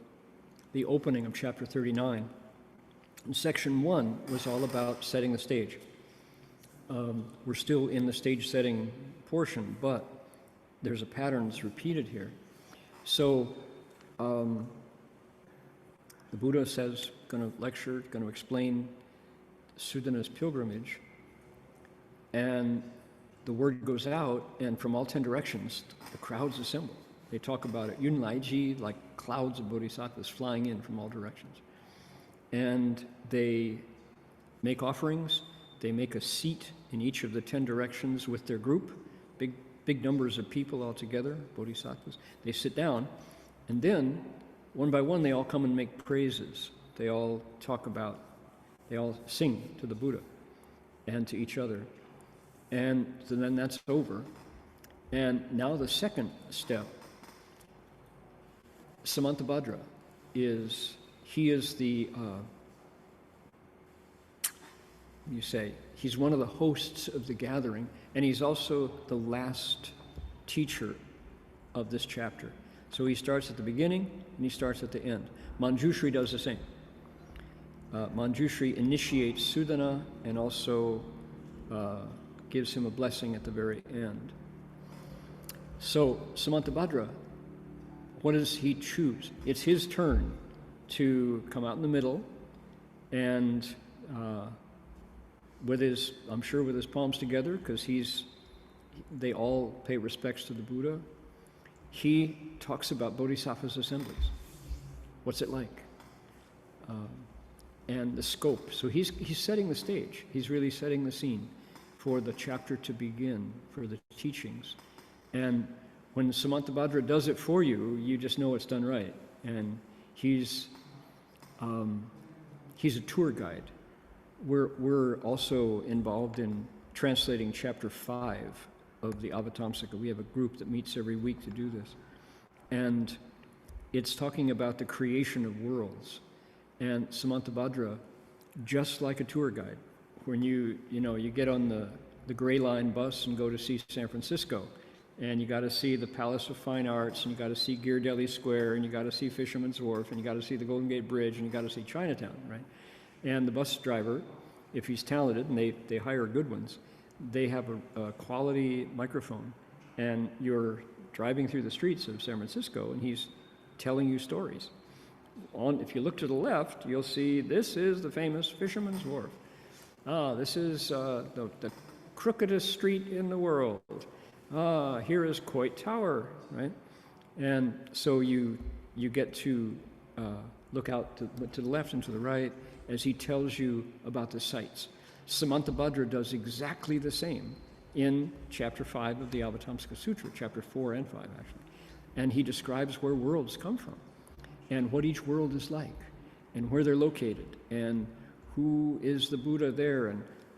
the opening of chapter 39. And section 1 was all about setting the stage. We're still in the stage setting portion, but there's a pattern that's repeated here. So the Buddha says, going to lecture, going to explain Sudana's pilgrimage, and the word goes out, and from all 10 directions, the crowds assemble. They talk about it, Yunlaiji, like clouds of bodhisattvas flying in from all directions. And they make offerings, they make a seat in each of the 10 directions with their group, big numbers of people all together, bodhisattvas. They sit down, and then, one by one, they all come and make praises. They all sing to the Buddha and to each other. And so then that's over. And now the second step, Samantabhadra is the, he's one of the hosts of the gathering, and he's also the last teacher of this chapter. So he starts at the beginning, and he starts at the end. Manjushri does the same. Manjushri initiates Sudana and also gives him a blessing at the very end. So Samantabhadra, what does he choose? It's his turn to come out in the middle and with his palms together, because they all pay respects to the Buddha. He talks about Bodhisattva's assemblies. What's it like? And the scope. So he's setting the stage. He's really setting the scene for the chapter to begin, for the teachings. And when Samantabhadra does it for you, you just know it's done right. And he's He's a tour guide. We're also involved in translating chapter 5 of the Avatamsaka. We have a group that meets every week to do this. And it's talking about the creation of worlds. And Samantabhadra, just like a tour guide, when you get on the Gray Line bus and go to see San Francisco, and you got to see the Palace of Fine Arts, and you got to see Ghirardelli Square, and you got to see Fisherman's Wharf, and you got to see the Golden Gate Bridge, and you got to see Chinatown, right? And the bus driver, if he's talented, and they hire good ones, they have a quality microphone, and you're driving through the streets of San Francisco, and he's telling you stories. If you look to the left, you'll see this is the famous Fisherman's Wharf. This is the crookedest street in the world. Here is Coit Tower, right? And so you get to look out to the left and to the right as he tells you about the sights. Samantabhadra does exactly the same in chapter 5 of the Avatamsaka Sutra, chapter 4 and 5 actually. And he describes where worlds come from and what each world is like and where they're located and who is the Buddha there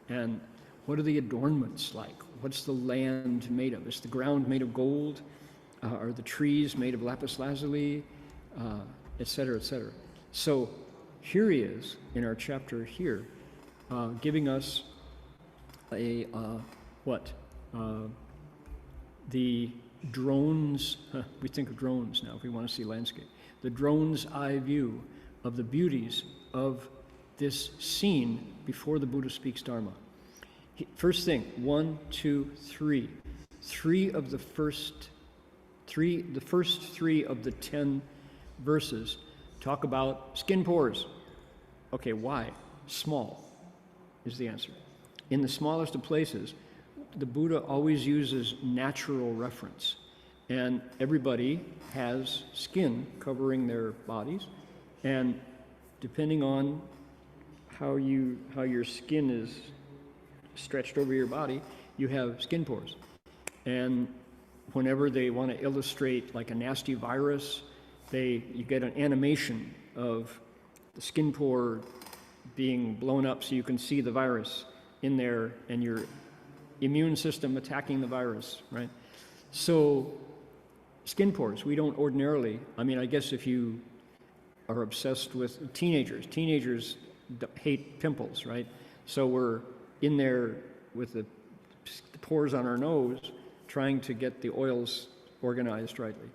and what are the adornments like? What's the land made of? Is the ground made of gold? Are the trees made of lapis lazuli? Et cetera, et cetera. So here he is in our chapter here, giving us the drone's, we think of drones now if we want to see landscape, the drone's eye view of the beauties of this scene before the Buddha speaks Dharma. First thing, 1, 2, 3. The first three of the 10 verses talk about skin pores. Okay, why? Small is the answer. In the smallest of places, the Buddha always uses natural reference. And everybody has skin covering their bodies. And depending on how your skin is stretched over your body, you have skin pores. And whenever they want to illustrate like a nasty virus, you get an animation of the skin pore being blown up so you can see the virus in there and your immune system attacking the virus, right? So skin pores, we don't ordinarily, I guess if you are obsessed with teenagers hate pimples, right? So we're in there with the pores on our nose trying to get the oils organized rightly.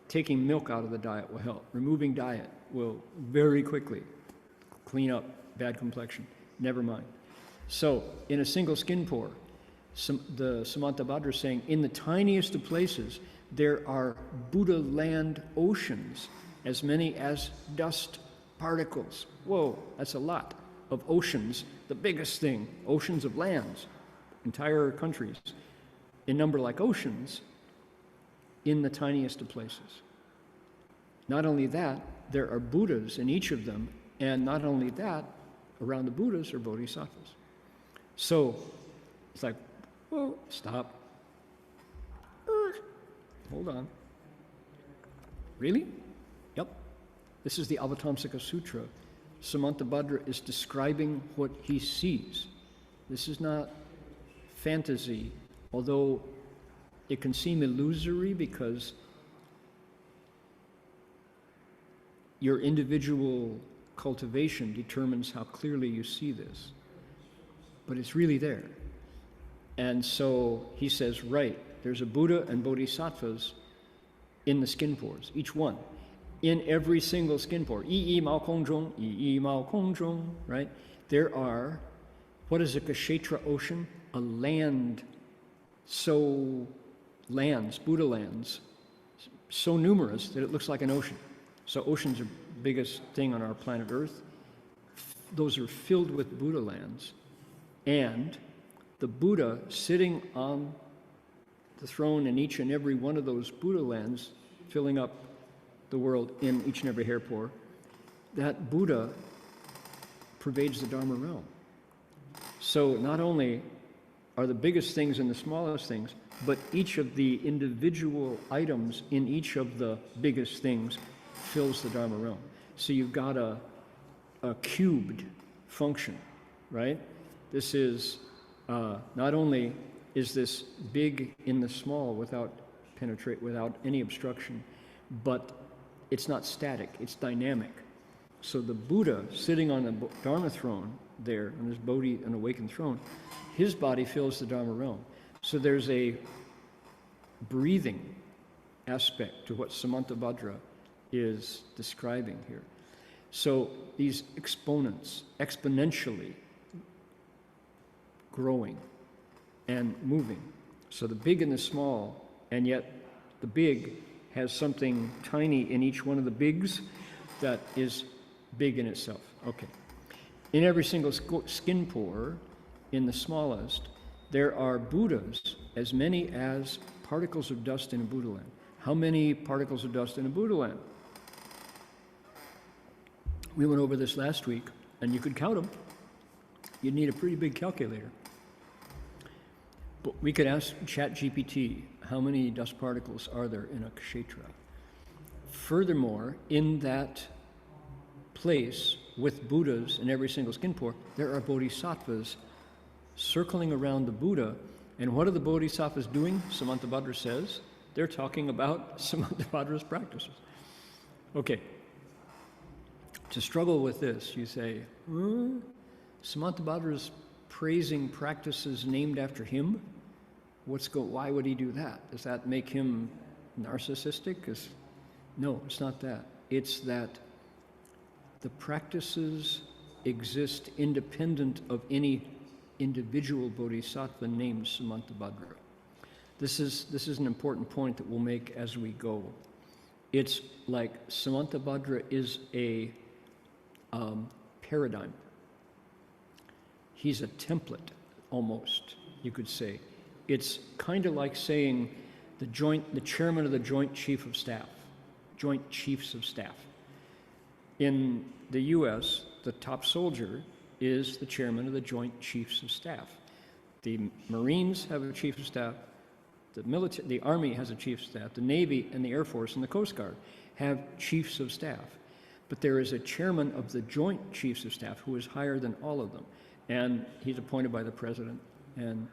Taking milk out of the diet will help. Removing diet will very quickly clean up bad complexion. Never mind. So in a single skin pore, the Samantabhadra is saying, in the tiniest of places, there are Buddha land oceans, as many as dust particles. Whoa, that's a lot of oceans. The biggest thing, oceans of lands, entire countries, in number like oceans, in the tiniest of places. Not only that, there are Buddhas in each of them, and not only that, around the Buddhas are bodhisattvas. So it's like, whoa, stop. Hold on. Really? Yep. This is the Avatamsaka Sutra. Samantabhadra is describing what he sees. This is not fantasy, although it can seem illusory because your individual cultivation determines how clearly you see this. But it's really there. And so he says, right, there's a Buddha and bodhisattvas in the skin pores, each one. In every single skin pore, yi mao kong zhong, yi mao kong zhong, right? There are, what is a Kshetra ocean? A land, Buddha lands, so numerous that it looks like an ocean. So oceans are the biggest thing on our planet Earth. Those are filled with Buddha lands. And the Buddha sitting on the throne in each and every one of those Buddha lands, filling up the world in each and every hair pore, that Buddha pervades the Dharma realm. So not only are the biggest things and the smallest things, but each of the individual items in each of the biggest things fills the Dharma realm. So you've got a cubed function, right? This is, not only is this big in the small without any obstruction, but it's not static, it's dynamic. So the Buddha sitting on the Dharma throne there, on his Bodhi, an awakened throne, his body fills the Dharma realm. So there's a breathing aspect to what Samantabhadra is describing here. So these exponents exponentially growing and moving. So the big and the small, and yet the big has something tiny in each one of the bigs that is big in itself. Okay. In every single skin pore, in the smallest, there are Buddhas as many as particles of dust in a Buddha land. How many particles of dust in a Buddha land? We went over this last week, and you could count them. You'd need a pretty big calculator. But we could ask ChatGPT, how many dust particles are there in a kshetra? Furthermore, in that place with Buddhas in every single skin pore, there are bodhisattvas circling around the Buddha. And what are the bodhisattvas doing? Samantabhadra says they're talking about Samantabhadra's practices. Okay. To struggle with this, you say, Samantabhadra's praising practices named after him? Why would he do that? Does that make him narcissistic? No, it's not that. It's that the practices exist independent of any individual bodhisattva named Samantabhadra. This is an important point that we'll make as we go. It's like Samantabhadra is a paradigm. He's a template, almost, you could say. It's kind of like saying the chairman of the Joint Chiefs of Staff. In the U.S., the top soldier is the chairman of the Joint Chiefs of Staff. The Marines have a chief of staff. The Army has a chief of staff. The Navy and the Air Force and the Coast Guard have chiefs of staff. But there is a chairman of the Joint Chiefs of Staff who is higher than all of them. And he's appointed by the president. And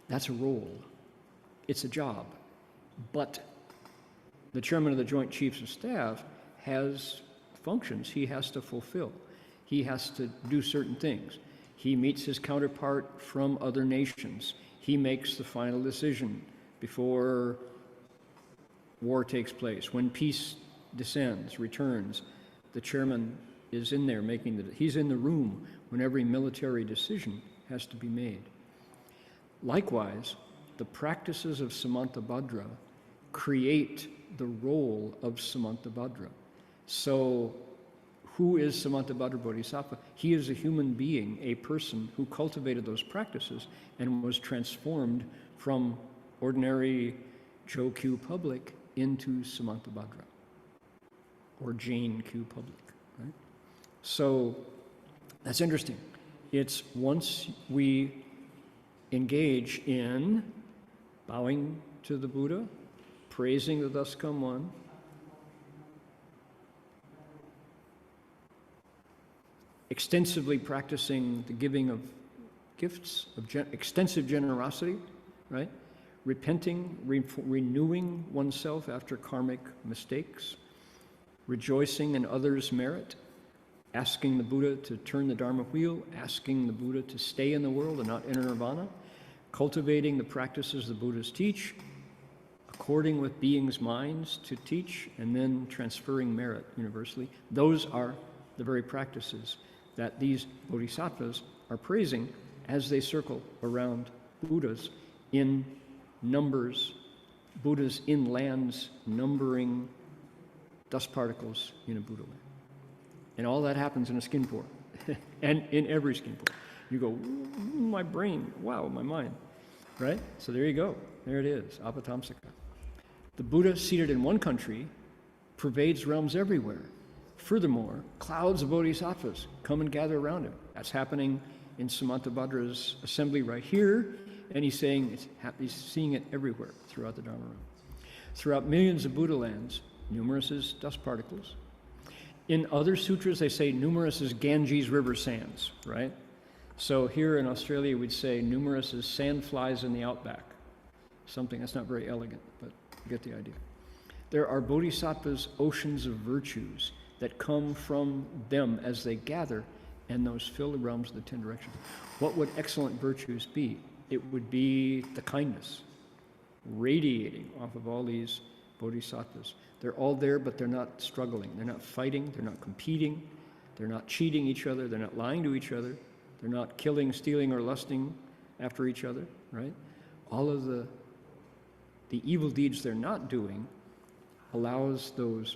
that's a role. It's a job. But the chairman of the Joint Chiefs of Staff has functions he has to fulfill. He has to do certain things. He meets his counterpart from other nations. He makes the final decision before war takes place. When peace descends, returns, the chairman is in there he's in the room when every military decision has to be made. Likewise, the practices of Samantabhadra create the role of Samantabhadra. So, who is Samantabhadra Bodhisattva? He is a human being, a person who cultivated those practices and was transformed from ordinary Joe Q public into Samantabhadra, or Jane Q public, right? So, that's interesting. It's once we engage in bowing to the Buddha, praising the Thus Come One, extensively practicing the giving of gifts, of extensive generosity, right? Repenting, renewing oneself after karmic mistakes, rejoicing in others' merit, asking the Buddha to turn the Dharma wheel, asking the Buddha to stay in the world and not enter nirvana, cultivating the practices the Buddhas teach, according with beings' minds to teach, and then transferring merit universally. Those are the very practices that these bodhisattvas are praising as they circle around Buddhas in numbers, Buddhas in lands numbering dust particles in a Buddha land. And all that happens in a skin pore, and in every skin pore. You go, my brain, wow, my mind, right? So there you go. There it is, Avatamsaka. The Buddha seated in one country pervades realms everywhere. Furthermore, clouds of bodhisattvas come and gather around him. That's happening in Samantabhadra's assembly right here, and he's saying he's seeing it everywhere throughout the Dharma realm. Throughout millions of Buddha lands, numerous as dust particles, In other sutras, they say numerous as Ganges river sands, right? So here in Australia, we'd say numerous as sandflies in the outback. Something that's not very elegant, but you get the idea. There are bodhisattvas, oceans of virtues that come from them as they gather, and those fill the realms of the 10 directions. What would excellent virtues be? It would be the kindness, radiating off of all these bodhisattvas. They're all there, but they're not struggling. They're not fighting. They're not competing. They're not cheating each other. They're not lying to each other. They're not killing, stealing, or lusting after each other, right? All of the evil deeds they're not doing allows those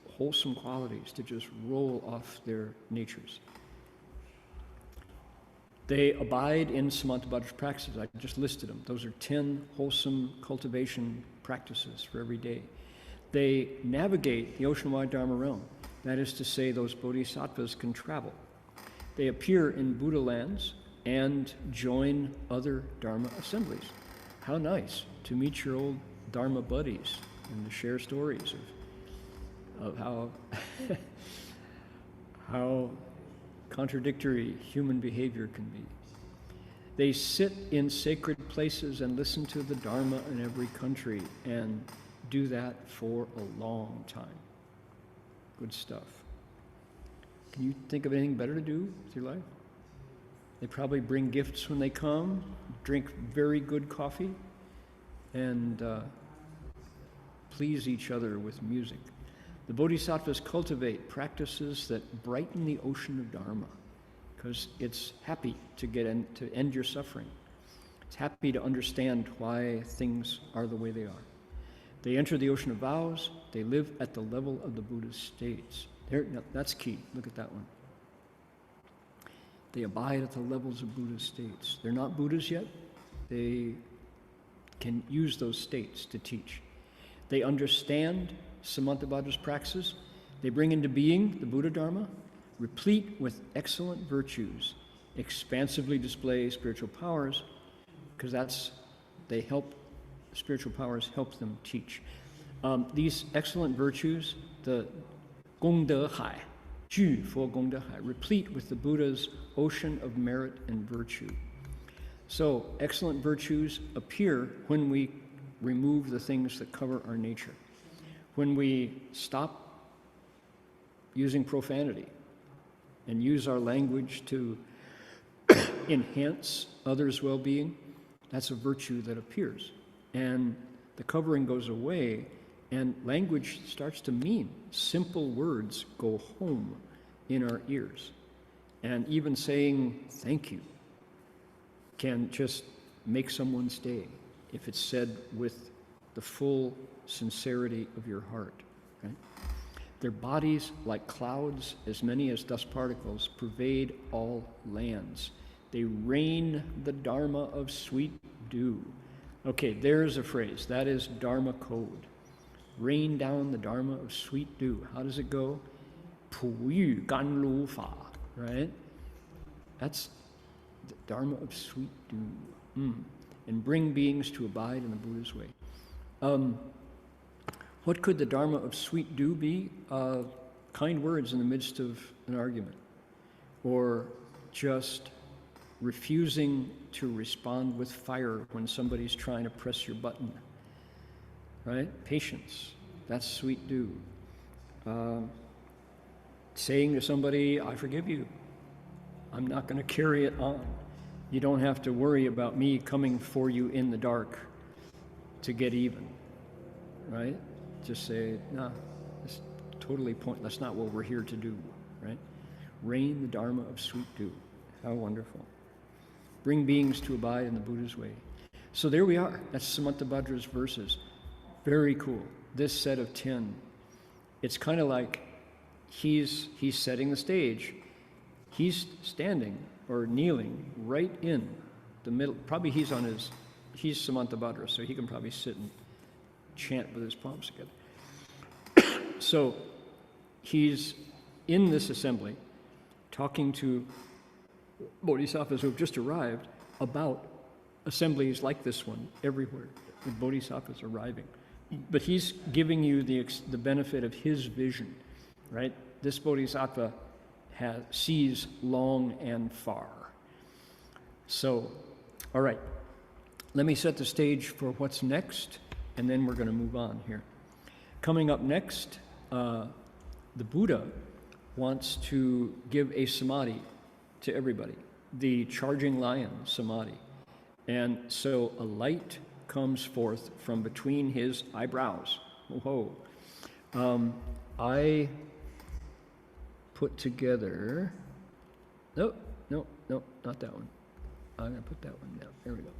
wholesome qualities to just roll off their natures. They abide in Samantabhadra's practices. I just listed them. Those are 10 wholesome cultivation practices for every day. They navigate the ocean-wide Dharma realm. That is to say, those bodhisattvas can travel. They appear in Buddha lands and join other Dharma assemblies. How nice to meet your old Dharma buddies and to share stories of how contradictory human behavior can be. They sit in sacred places and listen to the Dharma in every country and do that for a long time. Good stuff. Can you think of anything better to do with your life? They probably bring gifts when they come, drink very good coffee, and please each other with music. The bodhisattvas cultivate practices that brighten the ocean of Dharma because it's happy to to end your suffering. It's happy to understand why things are the way they are. They enter the ocean of vows. They live at the level of the Buddha's states. That's key. Look at that one. They abide at the levels of Buddha's states. They're not Buddhas yet. They can use those states to teach. They understand Samantabhadra's praxis. They bring into being the Buddha Dharma, replete with excellent virtues, expansively display spiritual powers, because spiritual powers help them teach. These excellent virtues, the Gongde Hai, Ju for Gongde Hai, replete with the Buddha's ocean of merit and virtue. So, excellent virtues appear when we remove the things that cover our nature. When we stop using profanity and use our language to enhance others' well-being, that's a virtue that appears. And the covering goes away, and language starts to mean. Simple words go home in our ears. And even saying thank you can just make someone stay if it's said with the full sincerity of your heart. Right? Their bodies, like clouds, as many as dust particles, pervade all lands. They rain the Dharma of sweet dew. Okay, there's a phrase. That is Dharma code. Rain down the Dharma of sweet dew. How does it go? Pu yu gan lu fa, right? That's the Dharma of sweet dew. And bring beings to abide in the Buddha's way. What could the Dharma of sweet dew be? Kind words in the midst of an argument. Or just refusing to respond with fire when somebody's trying to press your button. Right? Patience. That's sweet dew. Saying to somebody, I forgive you. I'm not going to carry it on. You don't have to worry about me coming for you in the dark to get even. Right? Just say, nah, it's totally pointless. That's not what we're here to do. Right? Rain the Dharma of sweet dew. How wonderful. Bring beings to abide in the Buddha's way. So there we are. That's Samantabhadra's verses. Very cool. This set of 10. It's kind of like he's setting the stage. He's standing or kneeling right in the middle. Probably he's Samantabhadra, so he can probably sit and chant with his palms together. So he's in this assembly talking to bodhisattvas who have just arrived about assemblies like this one everywhere, with bodhisattvas arriving. But he's giving you the benefit of his vision, right? this bodhisattva sees long and far. So, all right, let me set the stage for what's next, and then we're going to move on here. Coming up next, the Buddha wants to give a samadhi to everybody, the charging lion samadhi. And so a light comes forth from between his eyebrows. Whoa. I put together, no, not that one. I'm going to put that one down. There we go.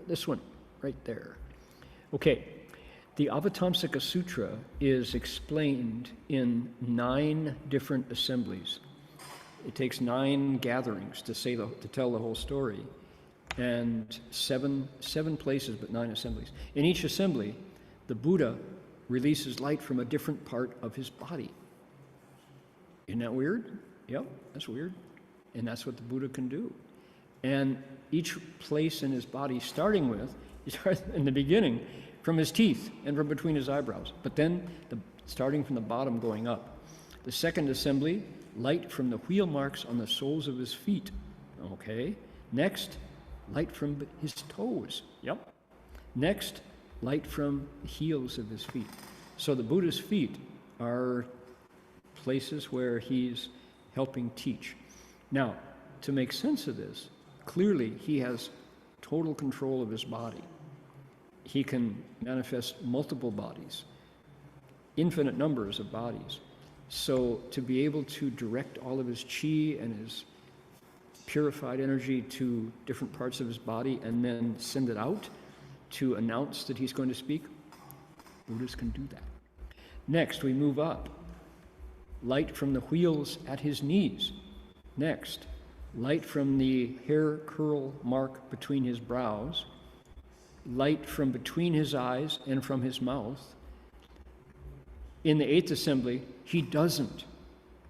This one, right there. Okay. The Avatamsaka Sutra is explained in 9 different assemblies. It takes 9 gatherings to tell the whole story, and seven places, but 9 assemblies. In each assembly, the Buddha releases light from a different part of his body. Isn't that weird? Yep, that's weird. And that's what the Buddha can do. And each place in his body, starting with, in the beginning, from his teeth and from between his eyebrows, but then starting from the bottom going up. The second assembly, light from the wheel marks on the soles of his feet. Okay. Next, light from his toes. Yep. Next, light from the heels of his feet. So the Buddha's feet are places where he's helping teach. Now, to make sense of this, clearly he has total control of his body. He can manifest multiple bodies, infinite numbers of bodies. So to be able to direct all of his chi and his purified energy to different parts of his body and then send it out to announce that he's going to speak, Buddhas can do that. Next, we move up. Light from the wheels at his knees. Next, light from the hair curl mark between his brows. Light from between his eyes and from his mouth. In the 8th assembly, he doesn't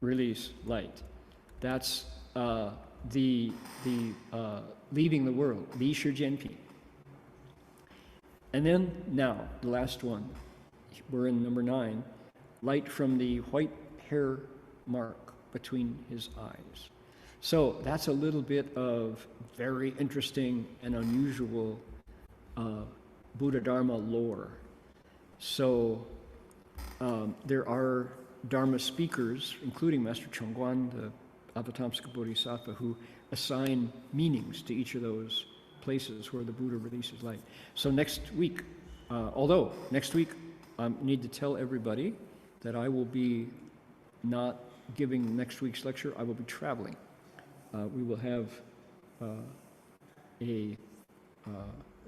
release light. That's the leaving the world, Li Shi Jianpi. And then now, the last one, we're in number 9, light from the white hair mark between his eyes. So that's a little bit of very interesting and unusual Buddha Dharma lore. So there are Dharma speakers, including Master Chongguan, the Avatamsaka Bodhisattva, who assign meanings to each of those places where the Buddha releases light. So next week, although next week I need to tell everybody that I will be not giving next week's lecture, I will be traveling. We will have a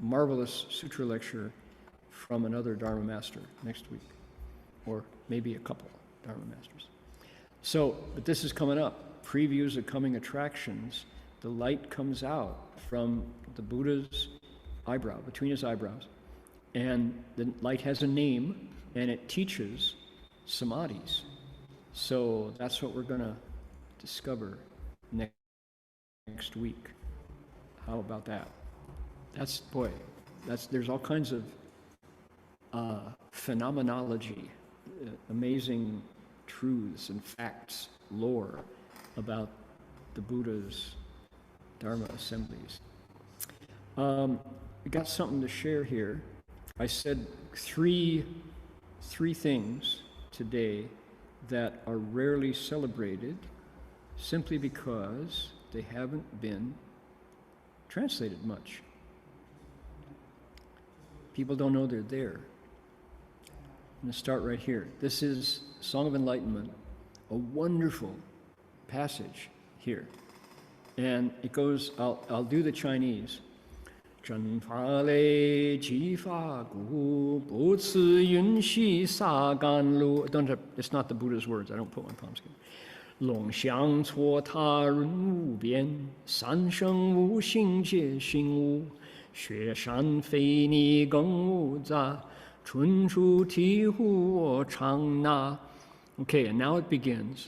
marvelous Sutra lecture from another Dharma master next week, or maybe a couple Dharma masters. So, but this is coming up. Previews of coming attractions. The light comes out from the Buddha's eyebrow, between his eyebrows, and the light has a name, and it teaches samadhis. So that's what we're going to discover next week. How about that? There's all kinds of phenomenology, amazing truths and facts, lore about the Buddha's Dharma assemblies. I got something to share here. I said three things today that are rarely celebrated simply because they haven't been translated much. People don't know they're there. I'm going to start right here. This is Song of Enlightenment, a wonderful passage here. And it goes, I'll do the Chinese. 正法类即法故，不自允许洒甘露. It's not the Buddha's words. I don't put my palms together. 龙象错他人无边，三生无性皆心无，雪山非你更无杂，春处醍醐我常拿. Okay, and now it begins.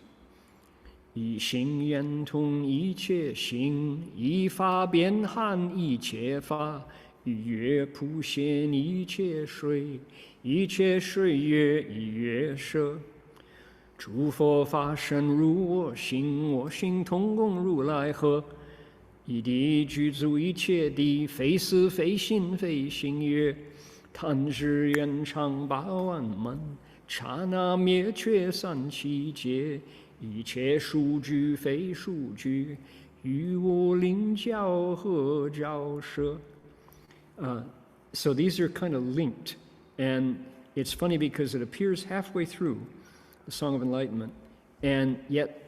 一心圆通一切心，一法遍含一切法，一月普现一切水，一切水月一月舍。诸佛法身如我心，我心同共如来合。一地具足一切地，非思非心非心也。贪知圆常八万门，刹那灭却三七劫。一切数据非数据，于我灵教合教舍。So these are kind of linked, and it's funny because it appears halfway through the Song of Enlightenment, and yet,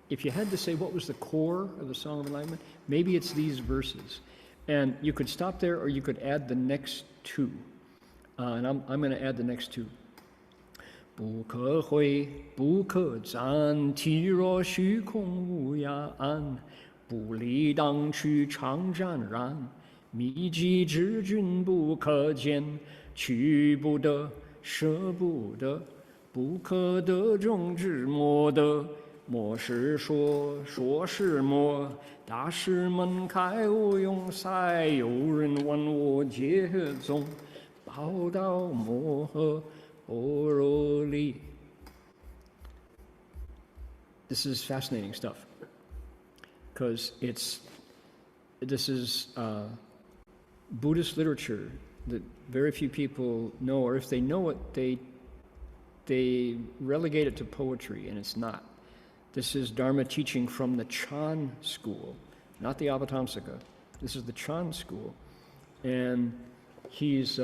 if you had to say what was the core of the Song of Enlightenment, maybe it's these verses. And you could stop there, or you could add the next two. And I'm going to add the next two. 不可会，不可占，体若虚空无涯安。不离当去常湛然，密集之君不可见。去不得，舍不得，不可得中之莫得。莫是说，说是莫。大师们开悟用塞，有人问我解宗，报道摩诃般若利。This is fascinating stuff, because this is Buddhist literature that very few people know, or if they know it, they relegate it to poetry, and it's not. This is Dharma teaching from the Chan school, not the Avatamsaka. This is the Chan school. And he's,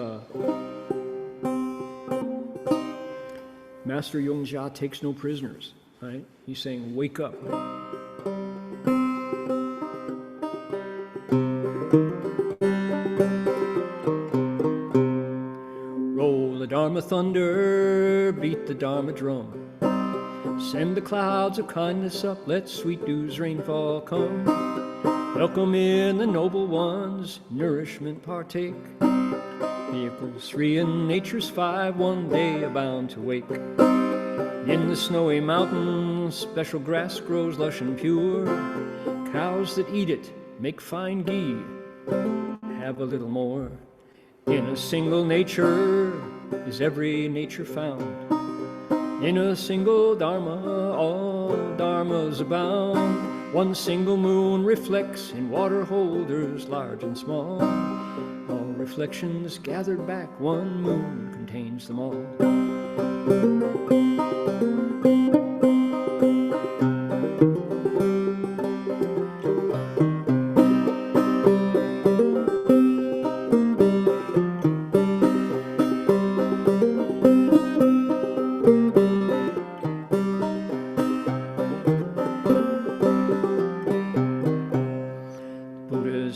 Master Yongjia takes no prisoners, right? He's saying, wake up. Roll the Dharma thunder, beat the Dharma drum. Send the clouds of kindness up, let sweet dews rainfall come. Welcome in the noble ones, nourishment partake. Vehicles 3 and nature's 5, one day are bound to wake. In the snowy mountains, special grass grows lush and pure. Cows that eat it make fine ghee, have a little more. In a single nature is every nature found. In a single Dharma, all Dharmas abound. One single moon reflects in water holders large and small. All reflections gathered back, one moon contains them all.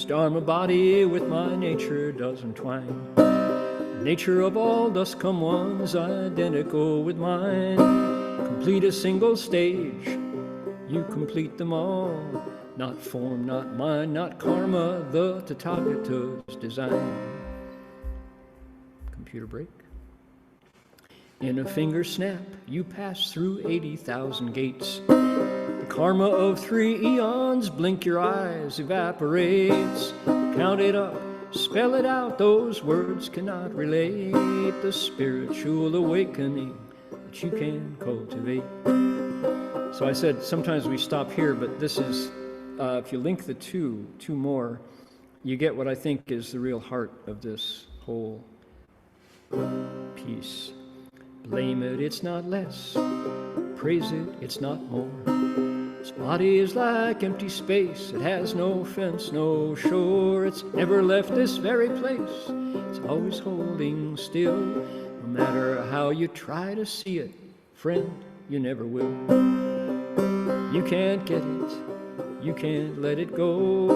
Dharma body with my nature does entwine. Nature of all thus come ones identical with mine. Complete a single stage, you complete them all. Not form, not mind, not karma, the Tathagata's design. Computer break. In a finger snap, you pass through 80,000 gates. The karma of 3 eons, blink your eyes, evaporates. Count it up, spell it out, those words cannot relate the spiritual awakening that you can cultivate. So I said sometimes we stop here, but this is, if you link the two more, you get what I think is the real heart of this whole piece. Blame it, it's not less. Praise it, it's not more. This body is like empty space. It has no fence, no shore. It's never left this very place. It's always holding still. No matter how you try to see it, friend, you never will. You can't get it. You can't let it go.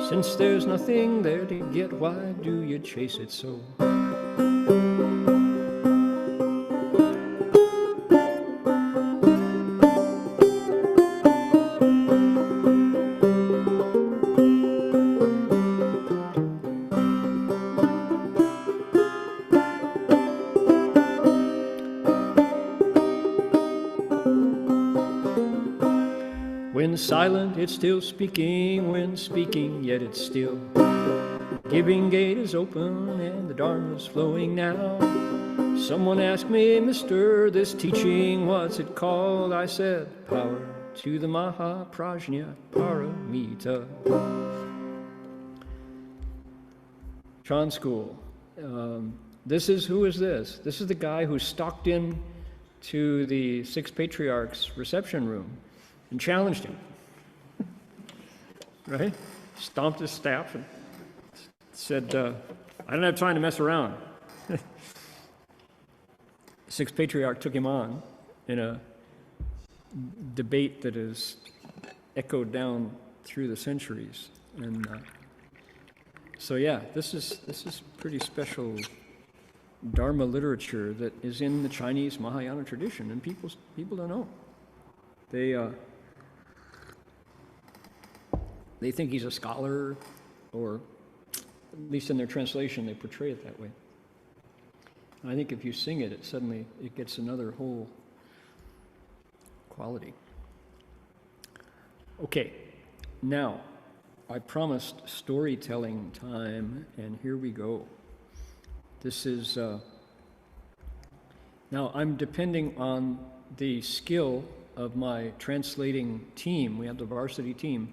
Since there's nothing there to get, why do you chase it so? When silent, it's still speaking. When speaking, yet it's still. Giving gate is open and the Dharma's flowing now. Someone asked me, Mister, this teaching, what's it called? I said, Power to the Mahaprajna Paramita. Chan School. Who is this? This is the guy who stalked in to the six patriarchs' reception room and challenged him. Right? Stomped his staff and said, I don't have time to mess around. Sixth patriarch took him on in a debate that has echoed down through the centuries. And so yeah, this is pretty special Dharma literature that is in the Chinese Mahayana tradition, and people don't know. They think he's a scholar, or at least in their translation they portray it that way. And I think if you sing it, it gets another whole quality. Okay, now I promised storytelling time, and here we go. This is, now I'm depending on the skill of my translating team. We have the varsity team.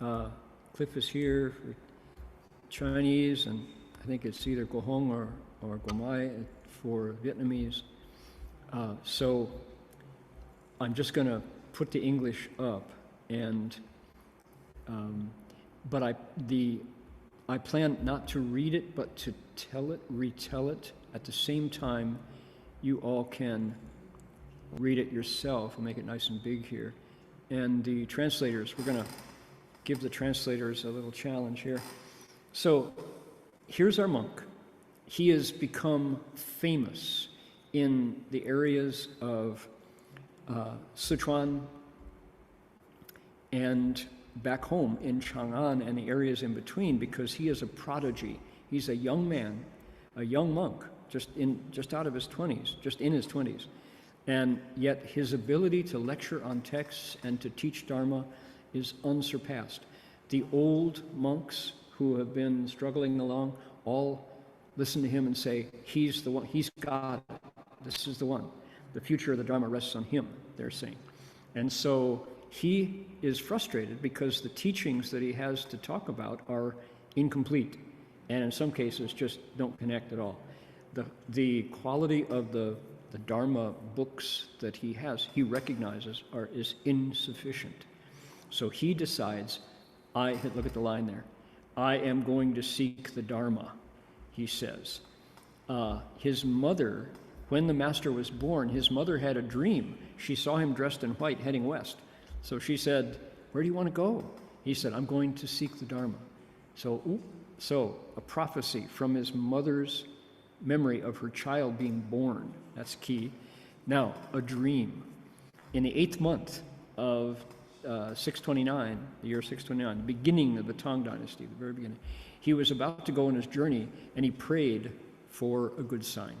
Cliff is here for Chinese, and I think it's either Gohong or Gomai for Vietnamese. So I'm just going to put the English up, and but I plan not to read it, but to retell it at the same time. You all can read it yourself. I'll make it nice and big here. And the translators, we're going to give the translators a little challenge here. So here's our monk. He has become famous in the areas of Sichuan and back home in Chang'an and the areas in between, because he is a prodigy. He's a young man, a young monk, just out of his 20s, just in his 20s. And yet his ability to lecture on texts and to teach Dharma is unsurpassed. The old monks who have been struggling along all listen to him and say, he's the one, he's God, this is the one. The future of the Dharma rests on him, they're saying. And so he is frustrated because the teachings that he has to talk about are incomplete, and in some cases just don't connect at all. The quality of the Dharma books that he has, he recognizes is insufficient. So he decides, look at the line there, I am going to seek the Dharma, he says. His mother, when the master was born, his mother had a dream. She saw him dressed in white heading west. So she said, where do you want to go? He said, I'm going to seek the Dharma. So a prophecy from his mother's memory of her child being born. That's key. Now, a dream. In the 8th month of 629, the year 629, the beginning of the Tang Dynasty, the very beginning, he was about to go on his journey, and he prayed for a good sign.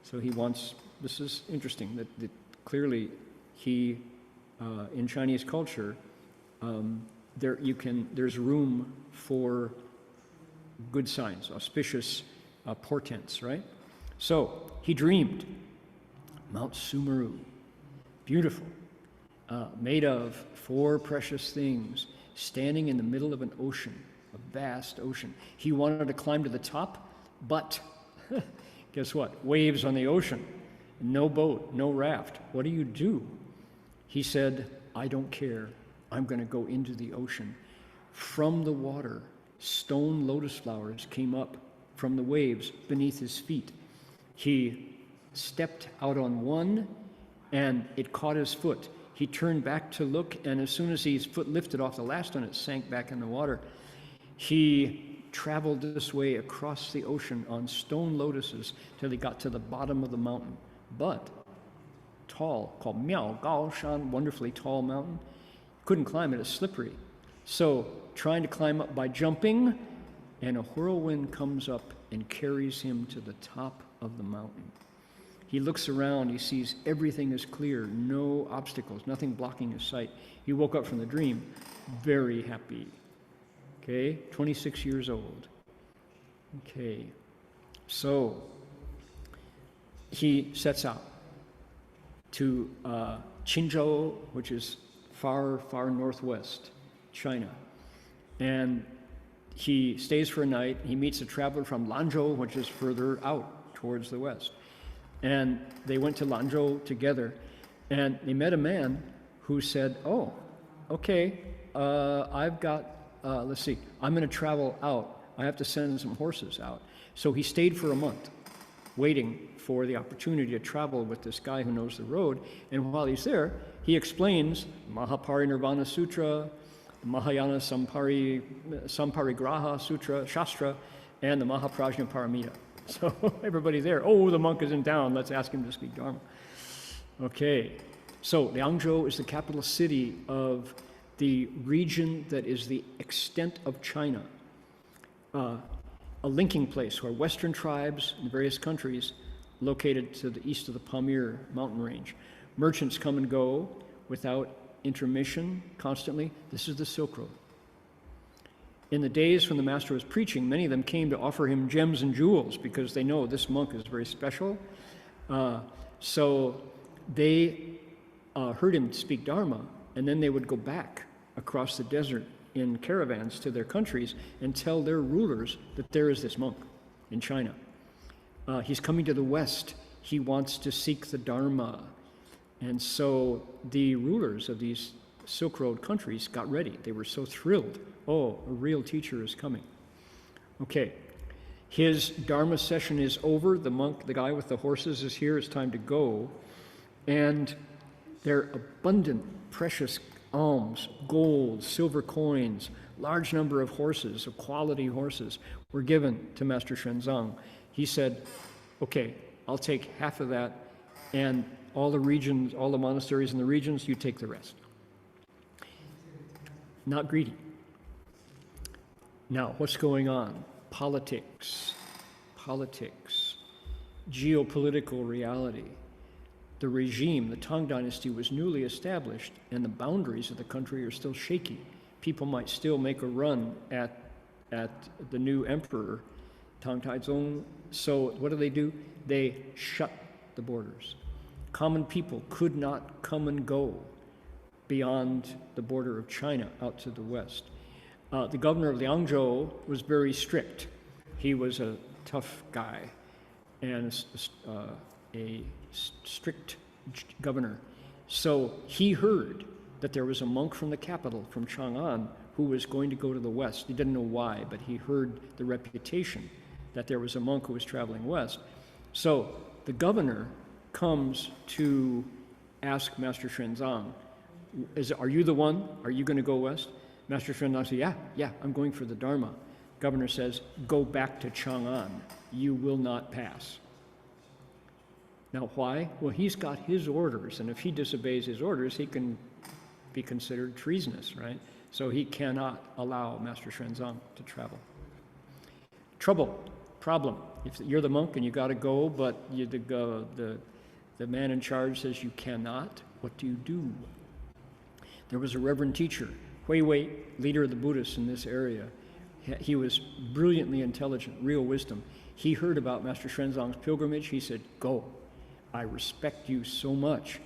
So he wants, this is interesting, that clearly he, in Chinese culture, there's room for good signs, auspicious portents, right? So he dreamed Mount Sumeru, beautiful, made of 4 precious things, standing in the middle of an ocean, a vast ocean. He wanted to climb to the top, but guess what? Waves on the ocean, no boat, no raft. What do? He said, I don't care. I'm going to go into the ocean. From the water, stone lotus flowers came up from the waves beneath his feet. He stepped out on one, and it caught his foot. He turned back to look, and as soon as his foot lifted off the last one, it sank back in the water. He traveled this way across the ocean on stone lotuses till he got to the bottom of the mountain. But tall, called Miao Gao Shan, wonderfully tall mountain. Couldn't climb it, it's slippery. So trying to climb up by jumping, and a whirlwind comes up and carries him to the top of the mountain. He looks around, he sees everything is clear, no obstacles, nothing blocking his sight. He woke up from the dream, very happy. Okay, 26 years old. Okay, so he sets out to Qinzhou, which is far, far northwest China. And he stays for a night. He meets a traveler from Lanzhou, which is further out towards the west. And they went to Lanzhou together. And they met a man who said, oh, okay, I've got, let's see, I'm going to travel out. I have to send some horses out. So he stayed for a month, waiting for the opportunity to travel with this guy who knows the road. And while he's there, he explains Mahaparinirvana Sutra, Mahayana Samparigraha Sutra, Shastra, and the Mahaprajna Paramita. So everybody there, oh, the monk is in town, let's ask him to speak Dharma. Okay, so Liangzhou is the capital city of the region that is the extent of China, a linking place where Western tribes in various countries located to the east of the Pamir mountain range. Merchants come and go without intermission constantly. This is the Silk Road. In the days when the master was preaching, many of them came to offer him gems and jewels because they know this monk is very special. So they heard him speak Dharma, and then they would go back across the desert in caravans to their countries and tell their rulers that there is this monk in China. He's coming to the west. He wants to seek the Dharma. And so the rulers of these Silk Road countries got ready. They were so thrilled. Oh, a real teacher is coming. Okay, his Dharma session is over. The monk, the guy with the horses, is here. It's time to go. And their abundant, precious alms, gold, silver coins, large number of horses, of quality horses, were given to Master Xuanzang. He said, okay, I'll take half of that, and all the regions, all the monasteries in the regions, you take the rest. Not greedy. Now, what's going on? Politics, geopolitical reality. The regime, the Tang Dynasty, was newly established, and the boundaries of the country are still shaky. People might still make a run at the new emperor, Tang Taizong. So what do? They shut the borders. Common people could not come and go beyond the border of China out to the west. The governor of Liangzhou was very strict. He was a tough guy and a strict governor. So he heard that there was a monk from the capital, from Chang'an, who was going to go to the west. He didn't know why, but he heard the reputation that there was a monk who was traveling west. So the governor comes to ask Master Xuanzang, are you the one? Are you going to go west? Master Xuanzang says, yeah, I'm going for the Dharma. Governor says, go back to Chang'an. You will not pass. Now, why? Well, he's got his orders, and if he disobeys his orders, he can be considered treasonous, right? So he cannot allow Master Xuanzang to travel. Problem. If you're the monk and you got to go, but the man in charge says you cannot, what do? There was a reverend teacher, Hui Wei, leader of the Buddhists in this area. He was brilliantly intelligent, real wisdom. He heard about Master Xuanzang's pilgrimage. He said, go. I respect you so much.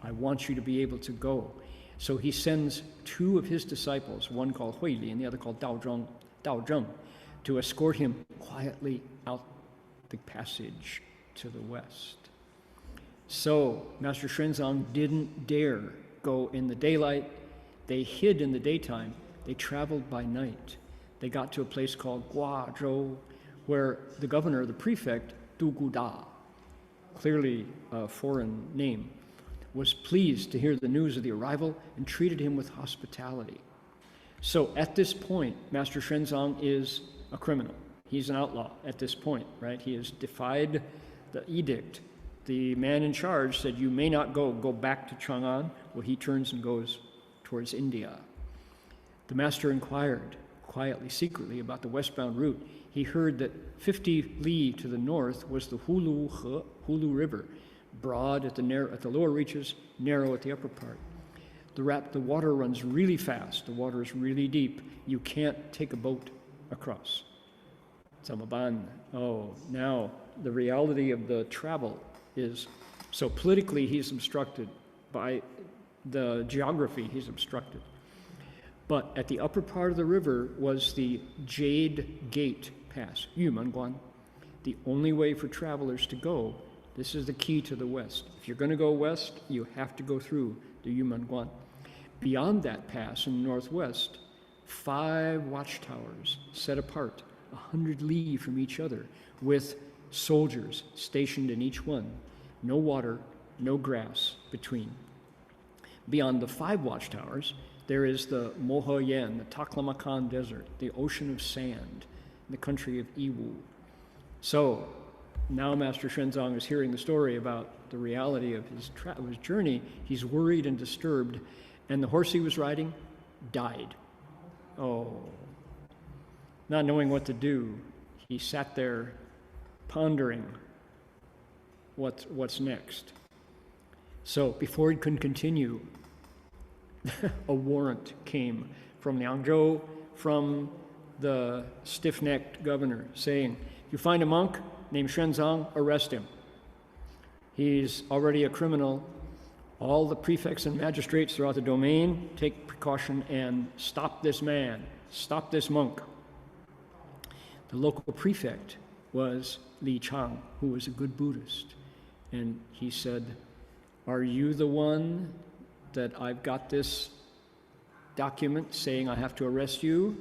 I want you to be able to go. So he sends two of his disciples, one called Hui Li and the other called Dao Zheng, to escort him quietly out the passage to the west. So Master Xuanzang didn't dare go in the daylight. They hid in the daytime. They traveled by night. They got to a place called Guazhou, where the governor, the prefect, Du Guda, clearly a foreign name, was pleased to hear the news of the arrival and treated him with hospitality. So at this point, Master Xuanzang is a criminal. He's an outlaw at this point, right? He has defied the edict. The man in charge said, you may not go back to Chang'an. Well, he turns and goes towards India. The master inquired quietly, secretly, about the westbound route. He heard that 50 li to the north was the Hulu River, broad at the lower reaches, narrow at the upper part. The water runs really fast. The water is really deep. You can't take a boat across. Zamaban. Oh, now the reality of the travel is, so politically he's obstructed by the geography, he's obstructed. But at the upper part of the river was the Jade Gate Pass, Yumenguan, the only way for travelers to go. This is the key to the west. If you're going to go west, you have to go through the Yumenguan. Beyond that pass in the northwest, 5 watchtowers set apart, 100 li from each other, with soldiers stationed in each one. No water, no grass between. Beyond the 5 watchtowers, there is the Mohoyen, the Taklamakan Desert, the ocean of sand, the country of Iwu. So now Master Xuanzang is hearing the story about the reality of his journey. He's worried and disturbed, and the horse he was riding died. Oh, not knowing what to do, he sat there pondering what's next. So before he could continue, a warrant came from Liangzhou, from the stiff-necked governor, saying, if you find a monk named Xuanzang, arrest him. He's already a criminal. All the prefects and magistrates throughout the domain take precaution and stop this man, stop this monk. The local prefect was Li Chang, who was a good Buddhist. And he said, are you the one that I've got this document saying I have to arrest you?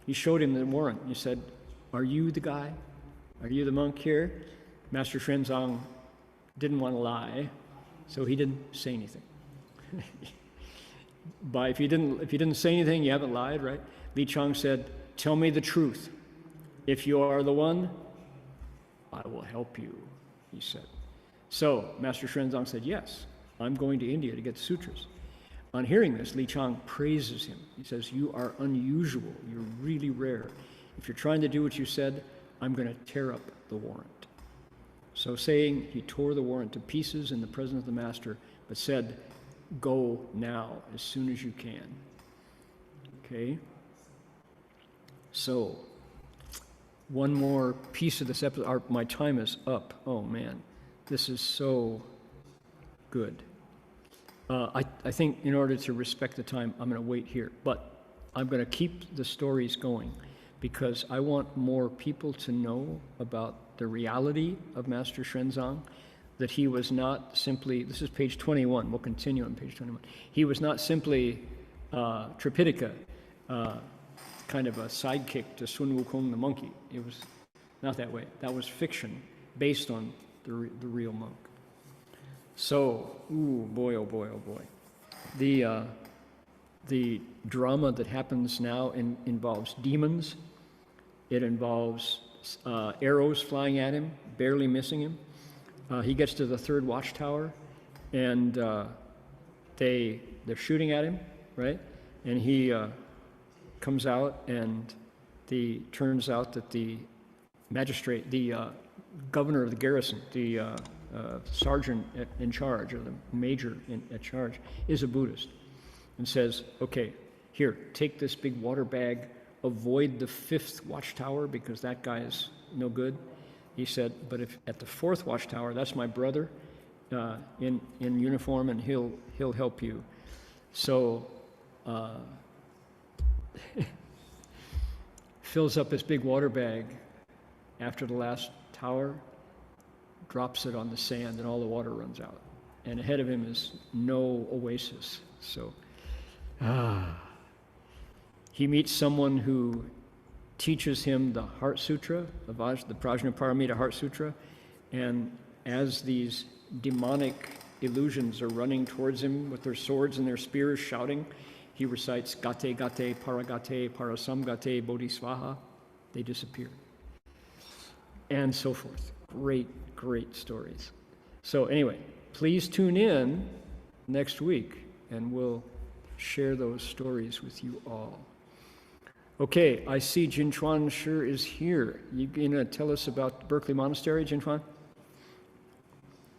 He showed him the warrant. He said, are you the guy? Are you the monk here? Master Xuanzang didn't want to lie, so he didn't say anything. But if you didn't say anything, you haven't lied, right? Li Chang said, tell me the truth. If you are the one, I will help you, he said. So Master Xuanzang said, yes, I'm going to India to get the sutras. On hearing this, Li Chang praises him. He says, you are unusual. You're really rare. If you're trying to do what you said, I'm going to tear up the warrant. So saying, he tore the warrant to pieces in the presence of the master, but said, go now, as soon as you can. Okay? So, one more piece of this episode. My time is up. Oh man, this is so good. I think in order to respect the time, I'm going to wait here. But I'm going to keep the stories going because I want more people to know about the reality of Master Xuanzang, that he was not simply, this is page 21, we'll continue on page 21. He was not simply Tripitaka, kind of a sidekick to Sun Wukong the monkey. It was not that way. That was fiction based on the real monk. So, ooh, boy, oh boy, oh boy. The drama that happens now involves demons. It involves arrows flying at him, barely missing him. He gets to the 3rd watchtower, and they're shooting at him, right? And he comes out, and turns out that the magistrate, the governor of the garrison, the sergeant in charge, or the major at charge, is a Buddhist, and says, okay, here, take this big water bag, avoid the 5th watchtower because that guy is no good. He said, but if at the 4th watchtower, that's my brother in uniform, and he'll help you. So fills up his big water bag after the last tower, drops it on the sand, and all the water runs out. And ahead of him is no oasis. So he meets someone who teaches him the Heart Sutra, the Prajnaparamita Heart Sutra, and as these demonic illusions are running towards him with their swords and their spears shouting, he recites Gate Gate Paragate Parasamgate Bodhisvaha. They disappear. And so forth. Great, great stories. So anyway, please tune in next week and we'll share those stories with you all. Okay, I see Jinchuan sure is here. You gonna tell us about Berkeley Monastery, Jinchuan?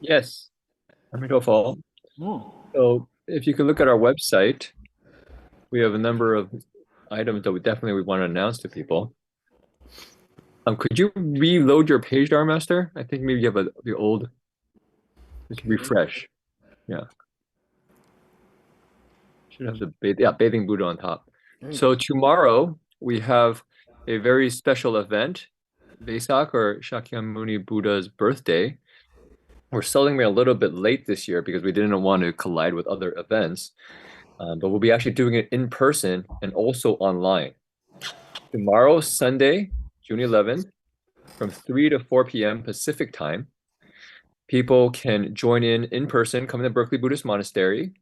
Yes, I'm going to fall. Oh. So if you could look at our website, we have a number of items that we definitely want to announce to people. Could you reload your page, Dharma Master? I think maybe you have the old. Just Okay. refresh. Yeah. Should have the bathing Buddha on top. So tomorrow we have a very special event, Vesak or Shakyamuni Buddha's birthday. We're celebrating a little bit late this year because we didn't want to collide with other events. But we'll be actually doing it in person and also online. Tomorrow, Sunday, June 11th, from 3 to 4 p.m. Pacific time, people can join in person, come to Berkeley Buddhist Monastery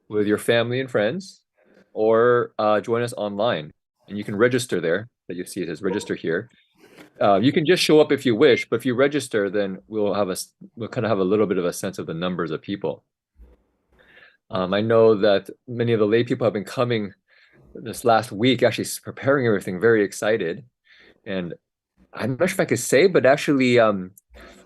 with your family and friends, or join us online. And you can register there. That you see it says register here. You can just show up if you wish, but if you register, then we'll kind of have a little bit of a sense of the numbers of people. I know that many of the lay people have been coming this last week, actually preparing everything, very excited. And I'm not sure if I could say, but actually,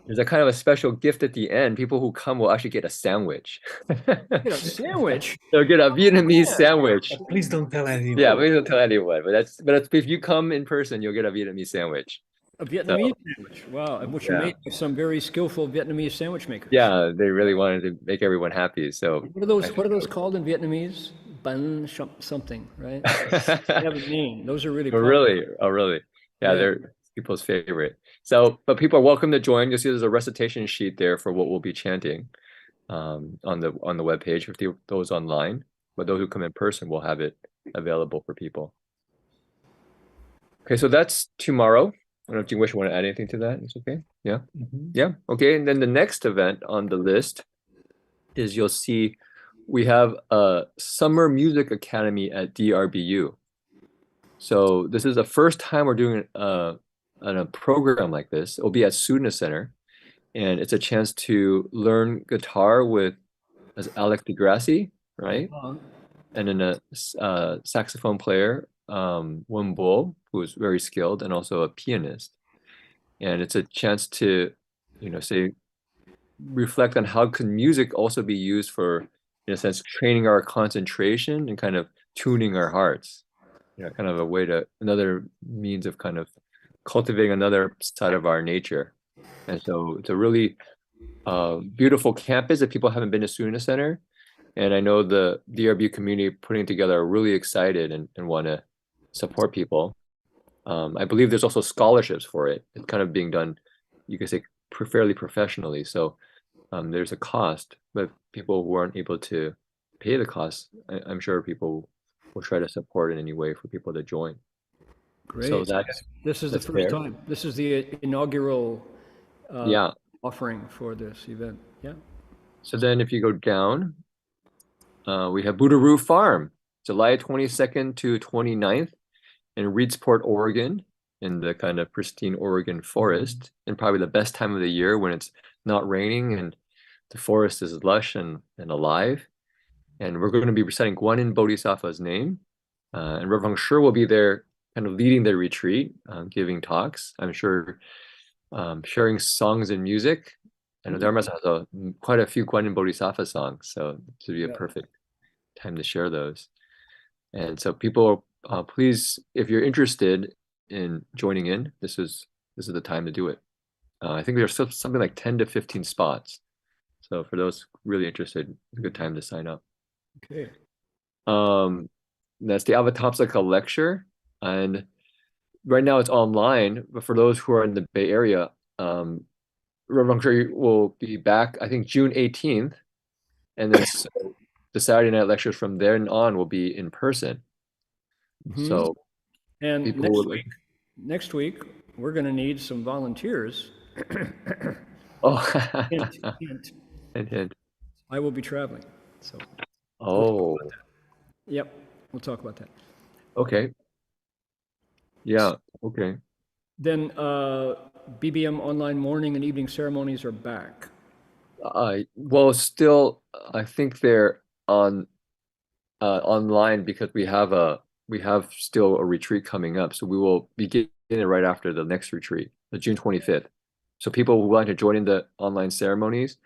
there's a kind of a special gift at the end. People who come will actually get a sandwich. Get a sandwich. They'll get a Vietnamese sandwich. Please don't tell anyone. Yeah, please don't tell anyone. But if you come in person, you'll get a Vietnamese sandwich. A Vietnamese sandwich. Wow. Which are made by some very skillful Vietnamamese sandwich makers. Yeah, they really wanted to make everyone happy. So What are those called in Vietnamese? Bun something, right? They have a name. Those are really popular. really, oh really? Yeah, they're people's favorite. So, but people are welcome to join. You'll see there's a recitation sheet there for what we'll be chanting on the webpage for those online. But those who come in person will have it available for people. Okay, so that's tomorrow. I don't know if you wish you want to add anything to that. It's okay. Yeah. Yeah. Okay. And then the next event on the list is you'll see we have a Summer Music Academy at DRBU. So this is the first time we're doing a program like this. It'll be at Sudna Center, and it's a chance to learn guitar with Alec DeGrassi, right? And then a saxophone player, Wim Bull, who is very skilled, and also a pianist. And it's a chance to, say, reflect on how can music also be used for, in a sense, training our concentration and kind of tuning our hearts. Kind of another means of kind of cultivating another side of our nature. And so it's a really beautiful campus. If people haven't been to Sudna Center, and I know the DRB community putting it together are really excited and want to support people. I believe there's also scholarships for it. It's kind of being done, you could say, fairly professionally. So there's a cost, but people who aren't able to pay the cost, I'm sure people will try to support in any way for people to join. Great. So this is the first time. This is the inaugural offering for this event. Yeah. So then if you go down, we have Buddha Farm, July 22nd to 29th in Reedsport, Oregon, in the kind of pristine Oregon forest, and probably the best time of the year when it's not raining and the forest is lush and alive. And we're going to be reciting Guanyin Bodhisattva's name. And Reverend Shi will be there kind of leading the retreat, giving talks. I'm sure sharing songs and music. And Dharma has quite a few Guanyin Bodhisattva songs, so this would be a perfect time to share those. And so people, please, if you're interested in joining in, this is the time to do it. I think there's still something like 10 to 15 spots. So for those really interested, it's a good time to sign up. Okay. That's the Avatamsaka lecture. And right now it's online, but for those who are in the Bay Area, Reverend Shi will be back, I think, June 18th. And then the Saturday night lectures from then on will be in person. So and next week, we're going to need some volunteers. Oh, hint. hint. I will be traveling. So. Yep, we'll talk about that. Okay. Yeah. Okay. Then BBM online morning and evening ceremonies are back. Well, still, I think they're on online because we have still a retreat coming up. So we will begin it right after the next retreat, the June 25th. So people who want to join in the online ceremonies,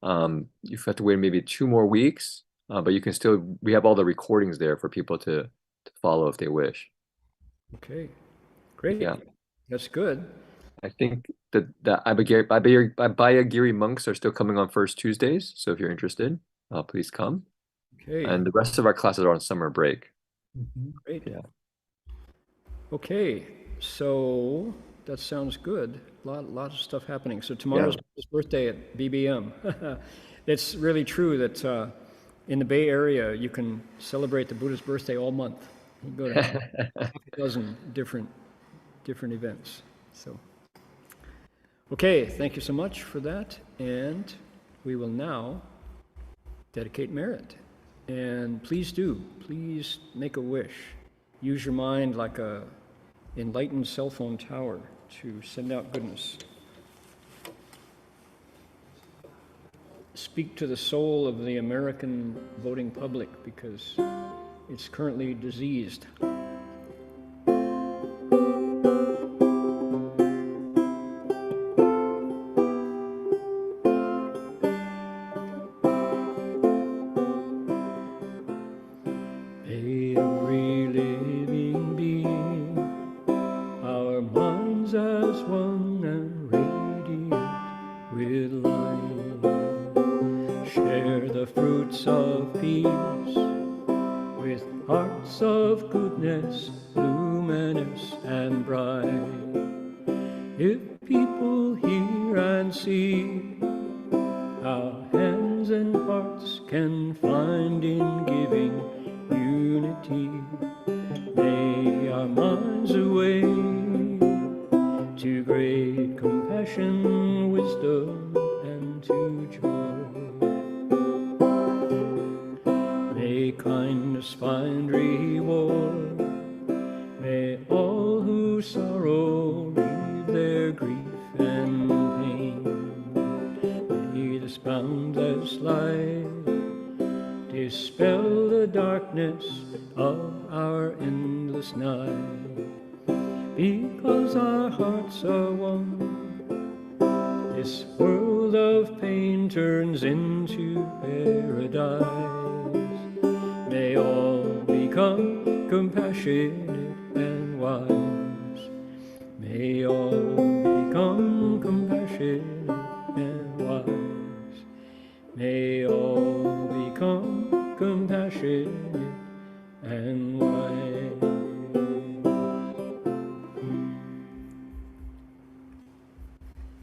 you have to wait maybe 2 more weeks, but you can still, we have all the recordings there for people to follow if they wish. Okay, great. Yeah. That's good. I think the Abhayagiri monks are still coming on first Tuesdays. So if you're interested, please come. Okay. And the rest of our classes are on summer break. Great. Yeah. Okay, so that sounds good. Lot of stuff happening. So tomorrow's his birthday at BBM. It's really true that in the Bay Area you can celebrate the Buddha's birthday all month. You go to half a dozen different events. So, okay, thank you so much for that, and we will now dedicate merit. And please make a wish. Use your mind like a enlightened cell phone tower to send out goodness. Speak to the soul of the American voting public because it's currently diseased.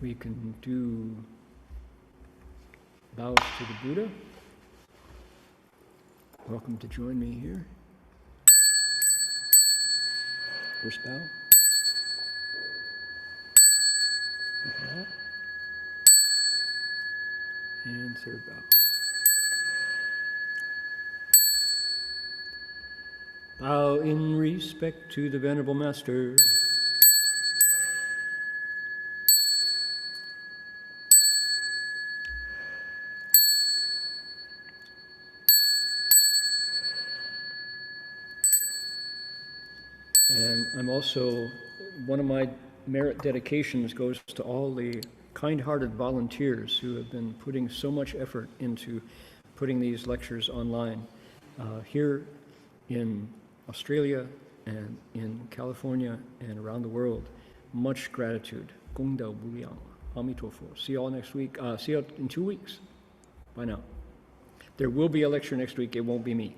We can do bows to the Buddha. Welcome to join me here. First bow. Second bow. And third bow. Bow in respect to the Venerable Master. And I'm also, one of my merit dedications goes to all the kind-hearted volunteers who have been putting so much effort into putting these lectures online. Here in Australia and in California and around the world, much gratitude. Gong Dao Bu Liang, Amitofo. See you all next week. See you in 2 weeks. Bye now. There will be a lecture next week. It won't be me.